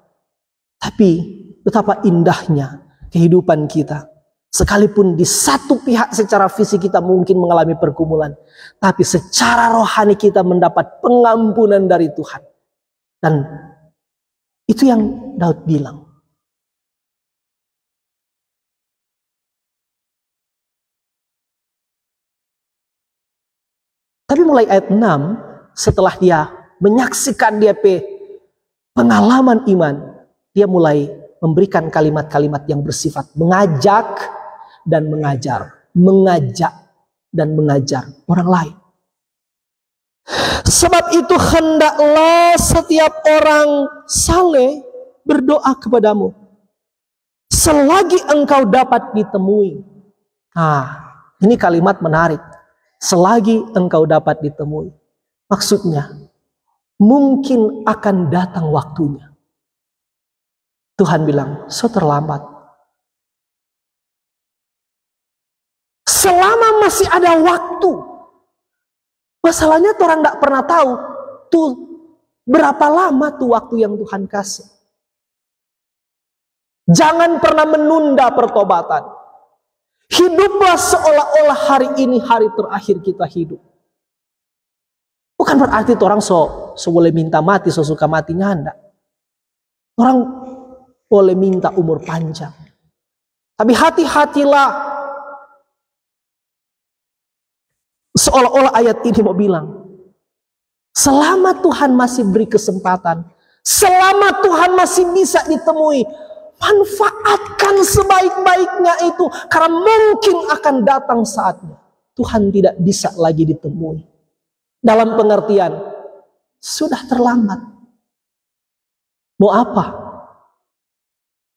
Tapi betapa indahnya kehidupan kita. Sekalipun di satu pihak secara fisik kita mungkin mengalami pergumulan. Tapi secara rohani kita mendapat pengampunan dari Tuhan. Dan itu yang Daud bilang. Tapi mulai ayat 6, setelah dia menyaksikan dia pengalaman iman, dia mulai memberikan kalimat-kalimat yang bersifat mengajak dan mengajar. Mengajak dan mengajar orang lain. Sebab itu hendaklah setiap orang saleh berdoa kepadamu selagi engkau dapat ditemui. Nah, ini kalimat menarik. Selagi engkau dapat ditemui. Maksudnya, mungkin akan datang waktunya. Tuhan bilang, so terlambat. Selama masih ada waktu. Masalahnya orang tidak pernah tahu tuh berapa lama tuh waktu yang Tuhan kasih. Jangan pernah menunda pertobatan. Hiduplah seolah-olah hari ini hari terakhir kita hidup. Bukan berarti orang so boleh minta mati, so suka matinya enggak. Orang boleh minta umur panjang. Tapi hati-hatilah. Seolah-olah ayat ini mau bilang, selama Tuhan masih beri kesempatan, selama Tuhan masih bisa ditemui, manfaatkan sebaik-baiknya itu. Karena mungkin akan datang saatnya Tuhan tidak bisa lagi ditemui. Dalam pengertian, sudah terlambat. Mau apa?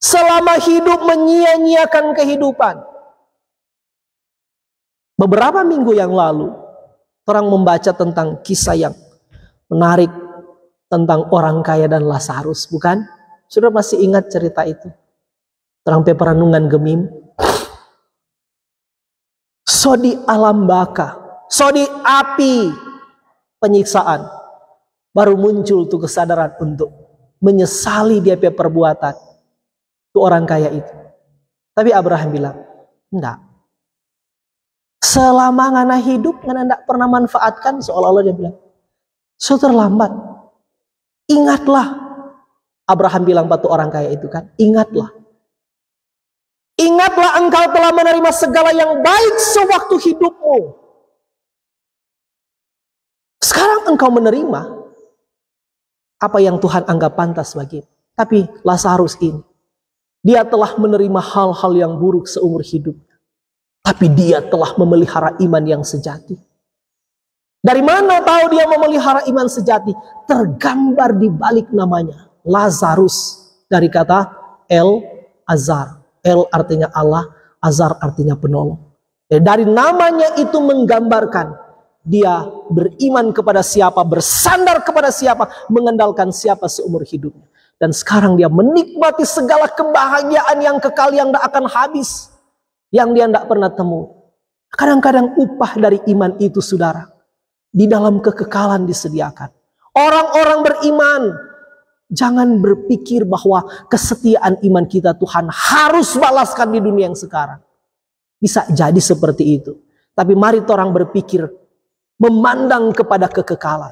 Selama hidup menyia-nyiakan kehidupan. Beberapa minggu yang lalu, orang membaca tentang kisah yang menarik tentang orang kaya dan Lazarus, bukan? Sudah masih ingat cerita itu? Terang perenungan gemim. Sodi alam baka, sodi api penyiksaan, baru muncul tuh kesadaran untuk menyesali dia perbuatan tuh orang kaya itu. Tapi Abraham bilang, enggak. Selama ngana hidup, ngana enggak pernah manfaatkan, seolah-olah dia bilang, so terlambat. Ingatlah. Abraham bilang pada orang kaya itu kan, ingatlah. Ingatlah engkau telah menerima segala yang baik sewaktu hidupmu. Sekarang engkau menerima apa yang Tuhan anggap pantas bagimu. Tapi Lazarus ini, dia telah menerima hal-hal yang buruk seumur hidup. Tapi dia telah memelihara iman yang sejati. Dari mana tahu dia memelihara iman sejati? Tergambar di balik namanya, Lazarus. Dari kata El-Azar. El artinya Allah, Azar artinya penolong. Dari namanya itu menggambarkan dia beriman kepada siapa, bersandar kepada siapa, mengandalkan siapa seumur hidupnya. Dan sekarang dia menikmati segala kebahagiaan yang kekal yang tidak akan habis, yang dia tidak pernah temu. Kadang-kadang upah dari iman itu, saudara, di dalam kekekalan disediakan. Orang-orang beriman, jangan berpikir bahwa kesetiaan iman kita Tuhan harus balaskan di dunia yang sekarang. Bisa jadi seperti itu. Tapi mari orang berpikir memandang kepada kekekalan.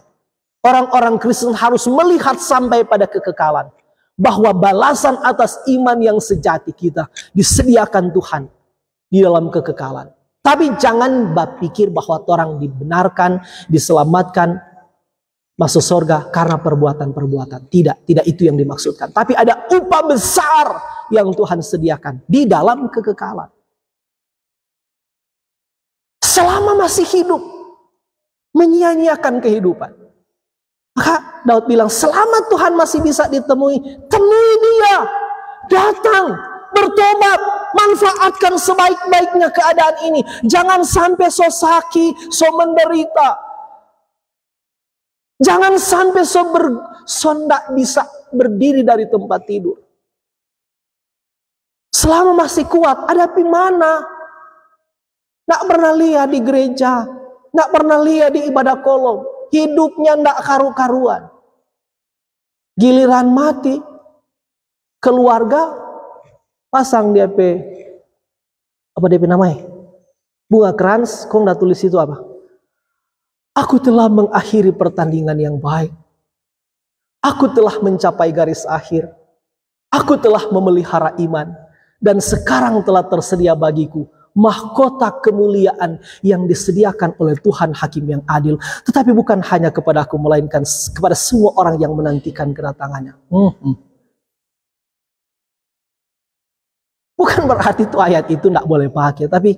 Orang-orang Kristen harus melihat sampai pada kekekalan. Bahwa balasan atas iman yang sejati kita disediakan Tuhan di dalam kekekalan. Tapi jangan berpikir bahwa orang dibenarkan, diselamatkan, masuk surga karena perbuatan-perbuatan. Tidak itu yang dimaksudkan. Tapi ada upah besar yang Tuhan sediakan di dalam kekekalan. Selama masih hidup, menyia-nyiakan kehidupan. Maka Daud bilang, selama Tuhan masih bisa ditemui, temui dia. Datang, bertobat, manfaatkan sebaik-baiknya keadaan ini. Jangan sampai so sakit, so menderita. Jangan sampai so ndak bisa berdiri dari tempat tidur. Selama masih kuat, ada di mana? Nggak pernah lihat di gereja, nggak pernah lihat di ibadah kolom. Hidupnya ndak karu-karuan. Giliran mati, keluarga pasang DP, apa DP namanya? Bunga krans, kok nggak tulis itu apa? Aku telah mengakhiri pertandingan yang baik. Aku telah mencapai garis akhir. Aku telah memelihara iman. Dan sekarang telah tersedia bagiku mahkota kemuliaan yang disediakan oleh Tuhan Hakim yang adil. Tetapi bukan hanya kepada aku, melainkan kepada semua orang yang menantikan kedatangannya. Bukan berarti itu ayat itu tidak boleh pakai. Tapi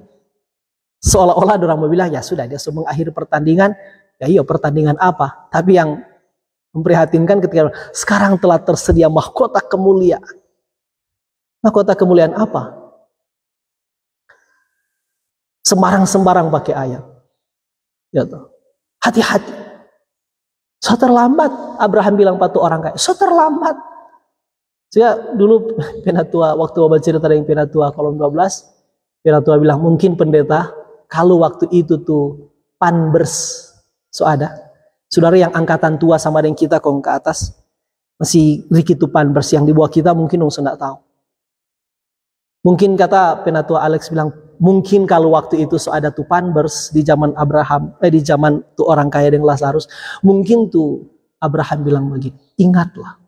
seolah-olah orang mau bilang, ya sudah, dia sudah mengakhiri pertandingan. Ya iya, pertandingan apa? Tapi yang memprihatinkan ketika sekarang telah tersedia mahkota kemuliaan. Mahkota kemuliaan apa? Sembarang-sembarang pakai ayat. Ya toh. Hati-hati. So terlambat. Abraham bilang pada orang kaya, so terlambat. Saya dulu penatua, waktu baca cerita dengan penatua kolom 12, penatua bilang, mungkin pendeta, kalau waktu itu tuh panbers, so ada. Saudara yang angkatan tua sama dengan kita kong ke atas, masih Ricky tuh panbers yang di bawah kita mungkin dong tidak tahu. Mungkin kata penatua Alex bilang, mungkin kalau waktu itu so ada tuh panbers di zaman Abraham, di zaman tuh orang kaya dengan Lazarus, mungkin tuh Abraham bilang begini, ingatlah.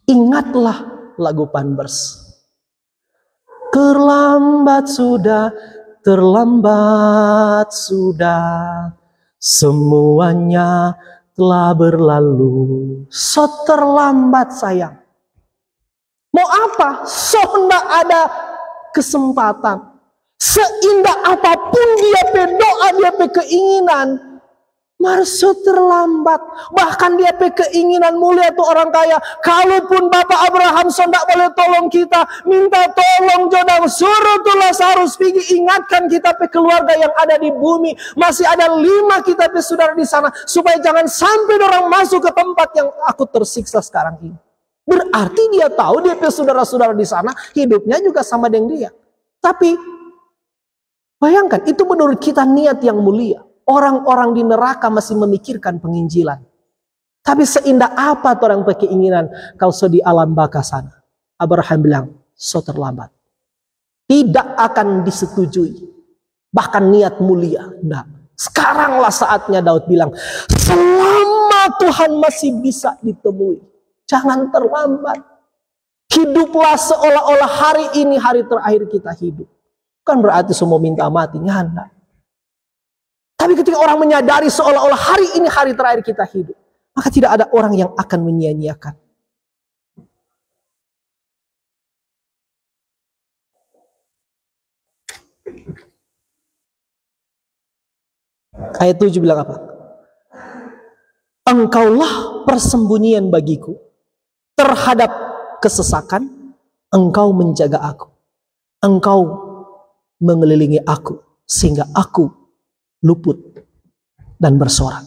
Ingatlah lagu Panbers. Terlambat sudah, semuanya telah berlalu. So terlambat sayang. Mau apa? So hendak ada kesempatan. Seindah apapun dia berdoa, dia keinginan, marso terlambat. Bahkan dia keinginan mulia tuh orang kaya. Kalaupun Bapak Abraham tidak boleh tolong kita, minta tolong jodang, suruh tuh Lazarus pergi, ingatkan kita keluarga yang ada di bumi. Masih ada 5 kita saudara di sana, supaya jangan sampai orang masuk ke tempat yang aku tersiksa sekarang ini. Berarti dia tahu dia saudara-saudara di sana hidupnya juga sama dengan dia. Tapi bayangkan, itu menurut kita niat yang mulia. Orang-orang di neraka masih memikirkan penginjilan. Tapi seindah apa orang berkeinginan kalau so di alam baka sana. Abraham bilang, so terlambat. Tidak akan disetujui. Bahkan niat mulia. Nah, sekaranglah saatnya Daud bilang, selama Tuhan masih bisa ditemui, jangan terlambat. Hiduplah seolah-olah hari ini hari terakhir kita hidup. Kan berarti semua minta mati, nyanda. Tapi ketika orang menyadari seolah-olah hari ini hari terakhir kita hidup, maka tidak ada orang yang akan menyia-nyiakan. Ayat 7 bilang apa? Engkaulah persembunyian bagiku. Terhadap kesesakan, engkau menjaga aku. Engkau mengelilingi aku, sehingga aku luput dan bersorak.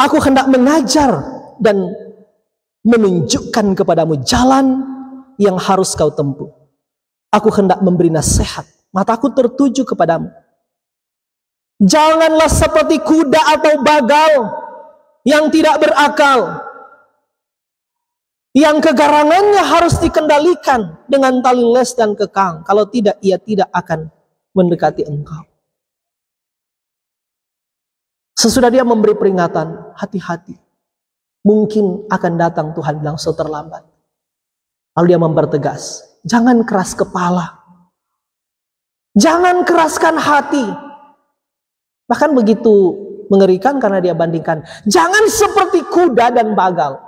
Aku hendak mengajar dan menunjukkan kepadamu jalan yang harus kau tempuh. Aku hendak memberi nasihat, mataku tertuju kepadamu. Janganlah seperti kuda atau bagal yang tidak berakal, yang kegarangannya harus dikendalikan dengan tali les dan kekang. Kalau tidak, ia tidak akan mendekati engkau. Sesudah dia memberi peringatan, hati-hati. Mungkin akan datang, Tuhan bilang, so terlambat. Lalu dia mempertegas, jangan keras kepala. Jangan keraskan hati. Bahkan begitu mengerikan karena dia bandingkan, jangan seperti kuda dan bagal.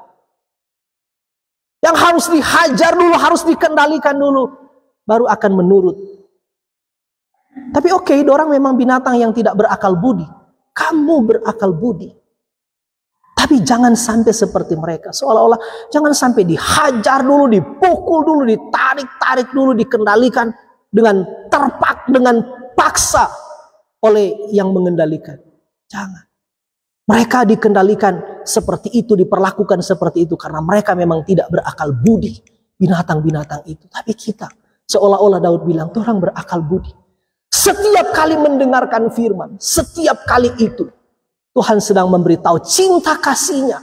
Yang harus dihajar dulu, harus dikendalikan dulu, baru akan menurut. Tapi oke, orang memang binatang yang tidak berakal budi. Kamu berakal budi. Tapi jangan sampai seperti mereka. Seolah-olah jangan sampai dihajar dulu, dipukul dulu, ditarik-tarik dulu, dikendalikan dengan dengan paksa oleh yang mengendalikan. Jangan. Mereka dikendalikan seperti itu, diperlakukan seperti itu karena mereka memang tidak berakal budi, binatang-binatang itu. Tapi kita, seolah-olah Daud bilang, tuh orang berakal budi. Setiap kali mendengarkan firman, setiap kali itu Tuhan sedang memberitahu cinta kasih-Nya.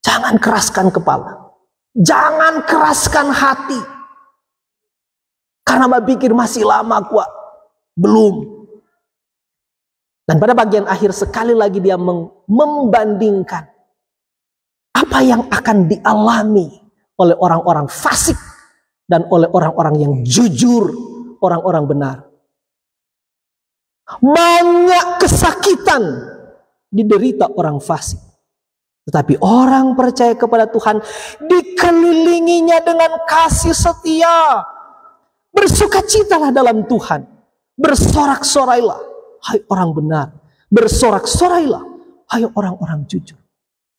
Jangan keraskan kepala, jangan keraskan hati. Karena berpikir masih lama kuat, belum. Dan pada bagian akhir sekali lagi dia membandingkan apa yang akan dialami oleh orang-orang fasik dan oleh orang-orang yang jujur, orang-orang benar. Banyak kesakitan diderita orang fasik. Tetapi orang percaya kepada Tuhan dikelilinginya dengan kasih setia. Bersukacitalah dalam Tuhan. Bersorak-sorailah, hai orang benar. Bersorak-sorailah, hai orang-orang jujur.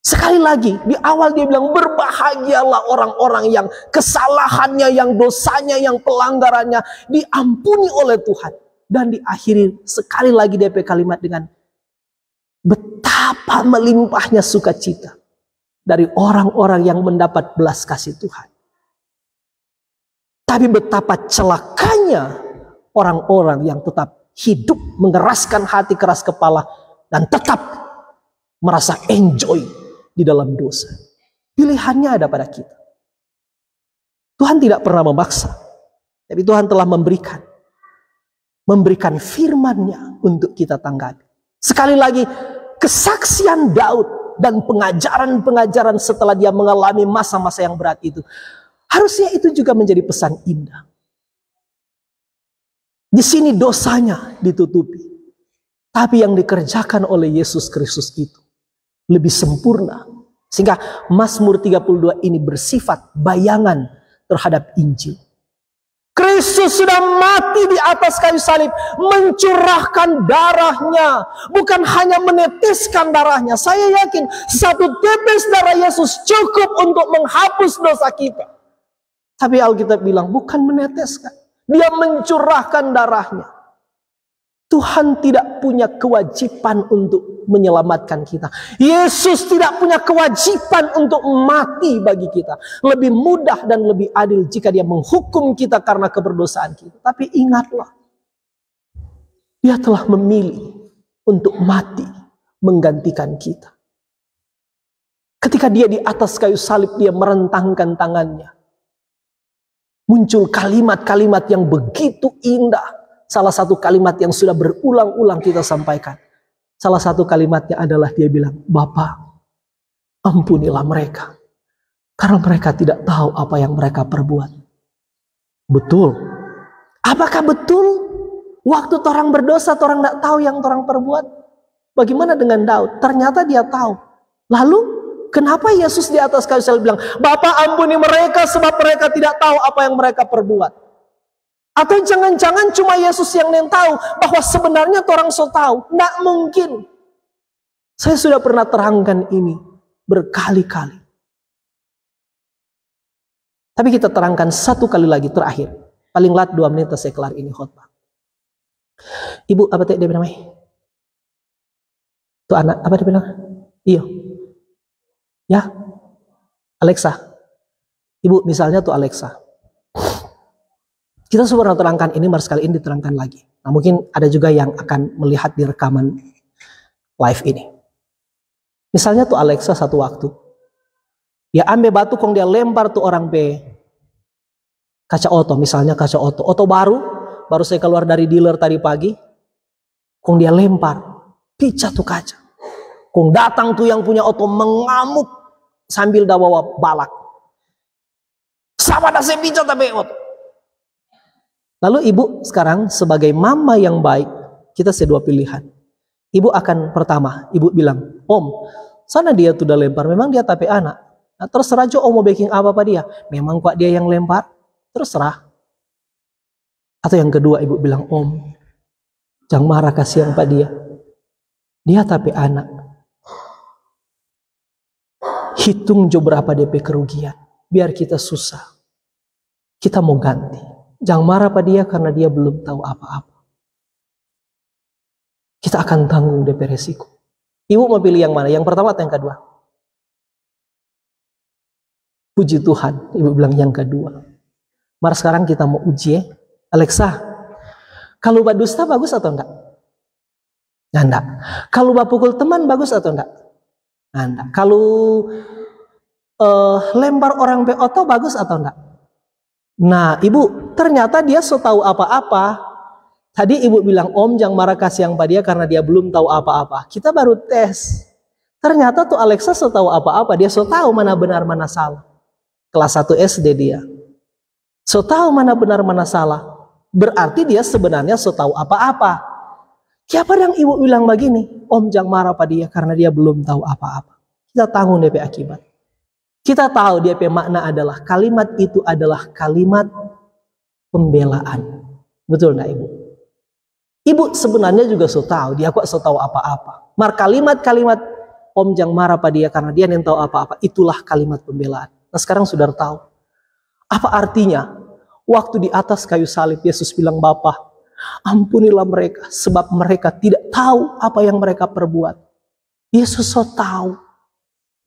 Sekali lagi, di awal dia bilang, berbahagialah orang-orang yang kesalahannya, yang dosanya, yang pelanggarannya diampuni oleh Tuhan. Dan diakhiri sekali lagi DP kalimat dengan, betapa melimpahnya sukacita dari orang-orang yang mendapat belas kasih Tuhan. Tapi betapa celakanya orang-orang yang tetap hidup mengeraskan hati, keras kepala, dan tetap merasa enjoy di dalam dosa. Pilihannya ada pada kita. Tuhan tidak pernah memaksa, tapi Tuhan telah memberikan. memberikan firman-Nya untuk kita tanggapi. Sekali lagi, kesaksian Daud dan pengajaran-pengajaran setelah dia mengalami masa-masa yang berat itu, harusnya itu juga menjadi pesan indah. Di sini dosanya ditutupi, tapi yang dikerjakan oleh Yesus Kristus itu lebih sempurna. Sehingga Mazmur 32 ini bersifat bayangan terhadap Injil. Kristus sudah mati di atas kayu salib, mencurahkan darahnya, bukan hanya meneteskan darahnya. Saya yakin satu tetes darah Yesus cukup untuk menghapus dosa kita. Tapi Alkitab bilang bukan meneteskan, dia mencurahkan darahnya. Tuhan tidak punya kewajiban untuk menyelamatkan kita. Yesus tidak punya kewajiban untuk mati bagi kita. Lebih mudah dan lebih adil jika dia menghukum kita karena keberdosaan kita. Tapi ingatlah, dia telah memilih untuk mati menggantikan kita. Ketika dia di atas kayu salib, dia merentangkan tangannya. Muncul kalimat-kalimat yang begitu indah. Salah satu kalimat yang sudah berulang-ulang kita sampaikan. Salah satu kalimatnya adalah dia bilang, Bapa, ampunilah mereka. Karena mereka tidak tahu apa yang mereka perbuat. Betul. Apakah betul waktu orang berdosa, orang tidak tahu yang orang perbuat? Bagaimana dengan Daud? Ternyata dia tahu. Lalu, kenapa Yesus di atas kayu salib bilang, Bapa ampuni mereka sebab mereka tidak tahu apa yang mereka perbuat? Atau jangan-jangan cuma Yesus yang tahu bahwa sebenarnya orang so tahu? Tidak mungkin. Saya sudah pernah terangkan ini berkali-kali. Tapi kita terangkan satu kali lagi terakhir. Paling lat 2 menit saya kelar ini khotbah. Ibu, apa dia namanya? Tuh anak, apa dia bilang? Iyo. Ya? Alexa. Ibu, misalnya tuh Alexa. Kita sudah pernah terangkan ini, mari sekali ini diterangkan lagi. Nah, mungkin ada juga yang akan melihat di rekaman live ini. Misalnya tuh Alexa satu waktu, dia ambil batu kong dia lempar tuh orang pe kaca oto, misalnya kaca oto baru saya keluar dari dealer tadi pagi, kong dia lempar, pecah tuh kaca. Kong datang tuh yang punya oto mengamuk sambil bawa balak. Sama dah saya pecah tapi oto. Lalu ibu sekarang sebagai mama yang baik, kita dua pilihan. Ibu akan pertama, ibu bilang, Om, sana dia tuh udah lempar, memang dia tapi anak. Nah, terserah jo om mau baking apa dia. Memang kok dia yang lempar, terserah. Atau yang kedua ibu bilang, Om, jangan marah kasihan pak dia. Dia tapi anak. Hitung jo berapa DP kerugian, biar kita susah. Kita mau ganti. Jangan marah pada dia karena dia belum tahu apa-apa. Kita akan tanggung DP resiko. Ibu mau pilih yang mana? Yang pertama atau yang kedua? Puji Tuhan, ibu bilang yang kedua. Mari sekarang kita mau uji ya. Alexa, kalau mbak dusta bagus atau enggak? Enggak. Kalau mbak pukul teman bagus atau enggak? Enggak. Kalau lempar orang pe oto bagus atau enggak? Nah, ibu, ternyata dia so tahu apa-apa. Tadi ibu bilang, Om jangan marah kasihan pada dia karena dia belum tahu apa-apa. Kita baru tes. Ternyata tuh Alexa so tahu apa-apa. Dia so tahu mana benar mana salah. Kelas 1 SD dia. So tahu mana benar mana salah. Berarti dia sebenarnya so tahu apa-apa. Siapa yang ibu bilang begini? Om jangan marah pada dia karena dia belum tahu apa-apa. Kita tanggung DP akibat. Kita tahu DP makna adalah kalimat itu adalah kalimat pembelaan. Betul enggak ibu? Ibu sebenarnya juga so tahu, dia kok so tahu apa-apa. Mar kalimat-kalimat Om jangan marah pada dia karena dia yang tahu apa-apa, itulah kalimat pembelaan. Nah sekarang sudah tahu. Apa artinya? Waktu di atas kayu salib Yesus bilang, Bapa, ampunilah mereka sebab mereka tidak tahu apa yang mereka perbuat. Yesus so tahu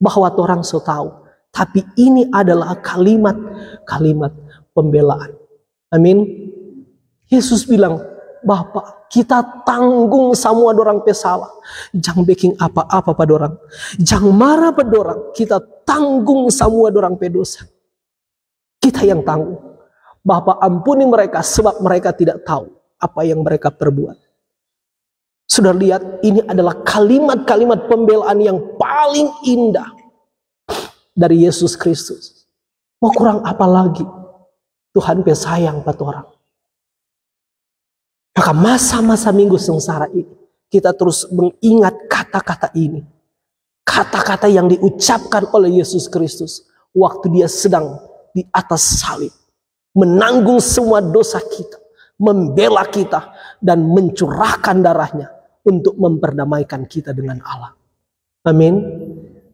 bahwa orang so tahu. Tapi ini adalah kalimat-kalimat pembelaan. Amin. Yesus bilang, Bapak, kita tanggung semua dorang pesalah. Jangan bikin apa-apa pada orang. Jangan marah pada orang. Kita tanggung semua dorang pedosa. Kita yang tanggung. Bapak ampuni mereka sebab mereka tidak tahu apa yang mereka perbuat. Sudah lihat, ini adalah kalimat-kalimat pembelaan yang paling indah dari Yesus Kristus. Mau kurang apa lagi? Tuhan sayang pada orang. Maka masa-masa minggu sengsara ini, kita terus mengingat kata-kata ini. Kata-kata yang diucapkan oleh Yesus Kristus waktu dia sedang di atas salib, menanggung semua dosa kita, membela kita, dan mencurahkan darahnya untuk memperdamaikan kita dengan Allah. Amin.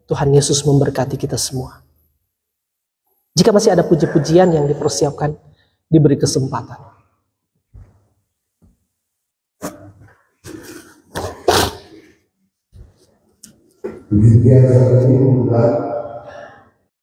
Tuhan Yesus memberkati kita semua. Jika masih ada puji-pujian yang dipersiapkan, diberi kesempatan. Puji-pujian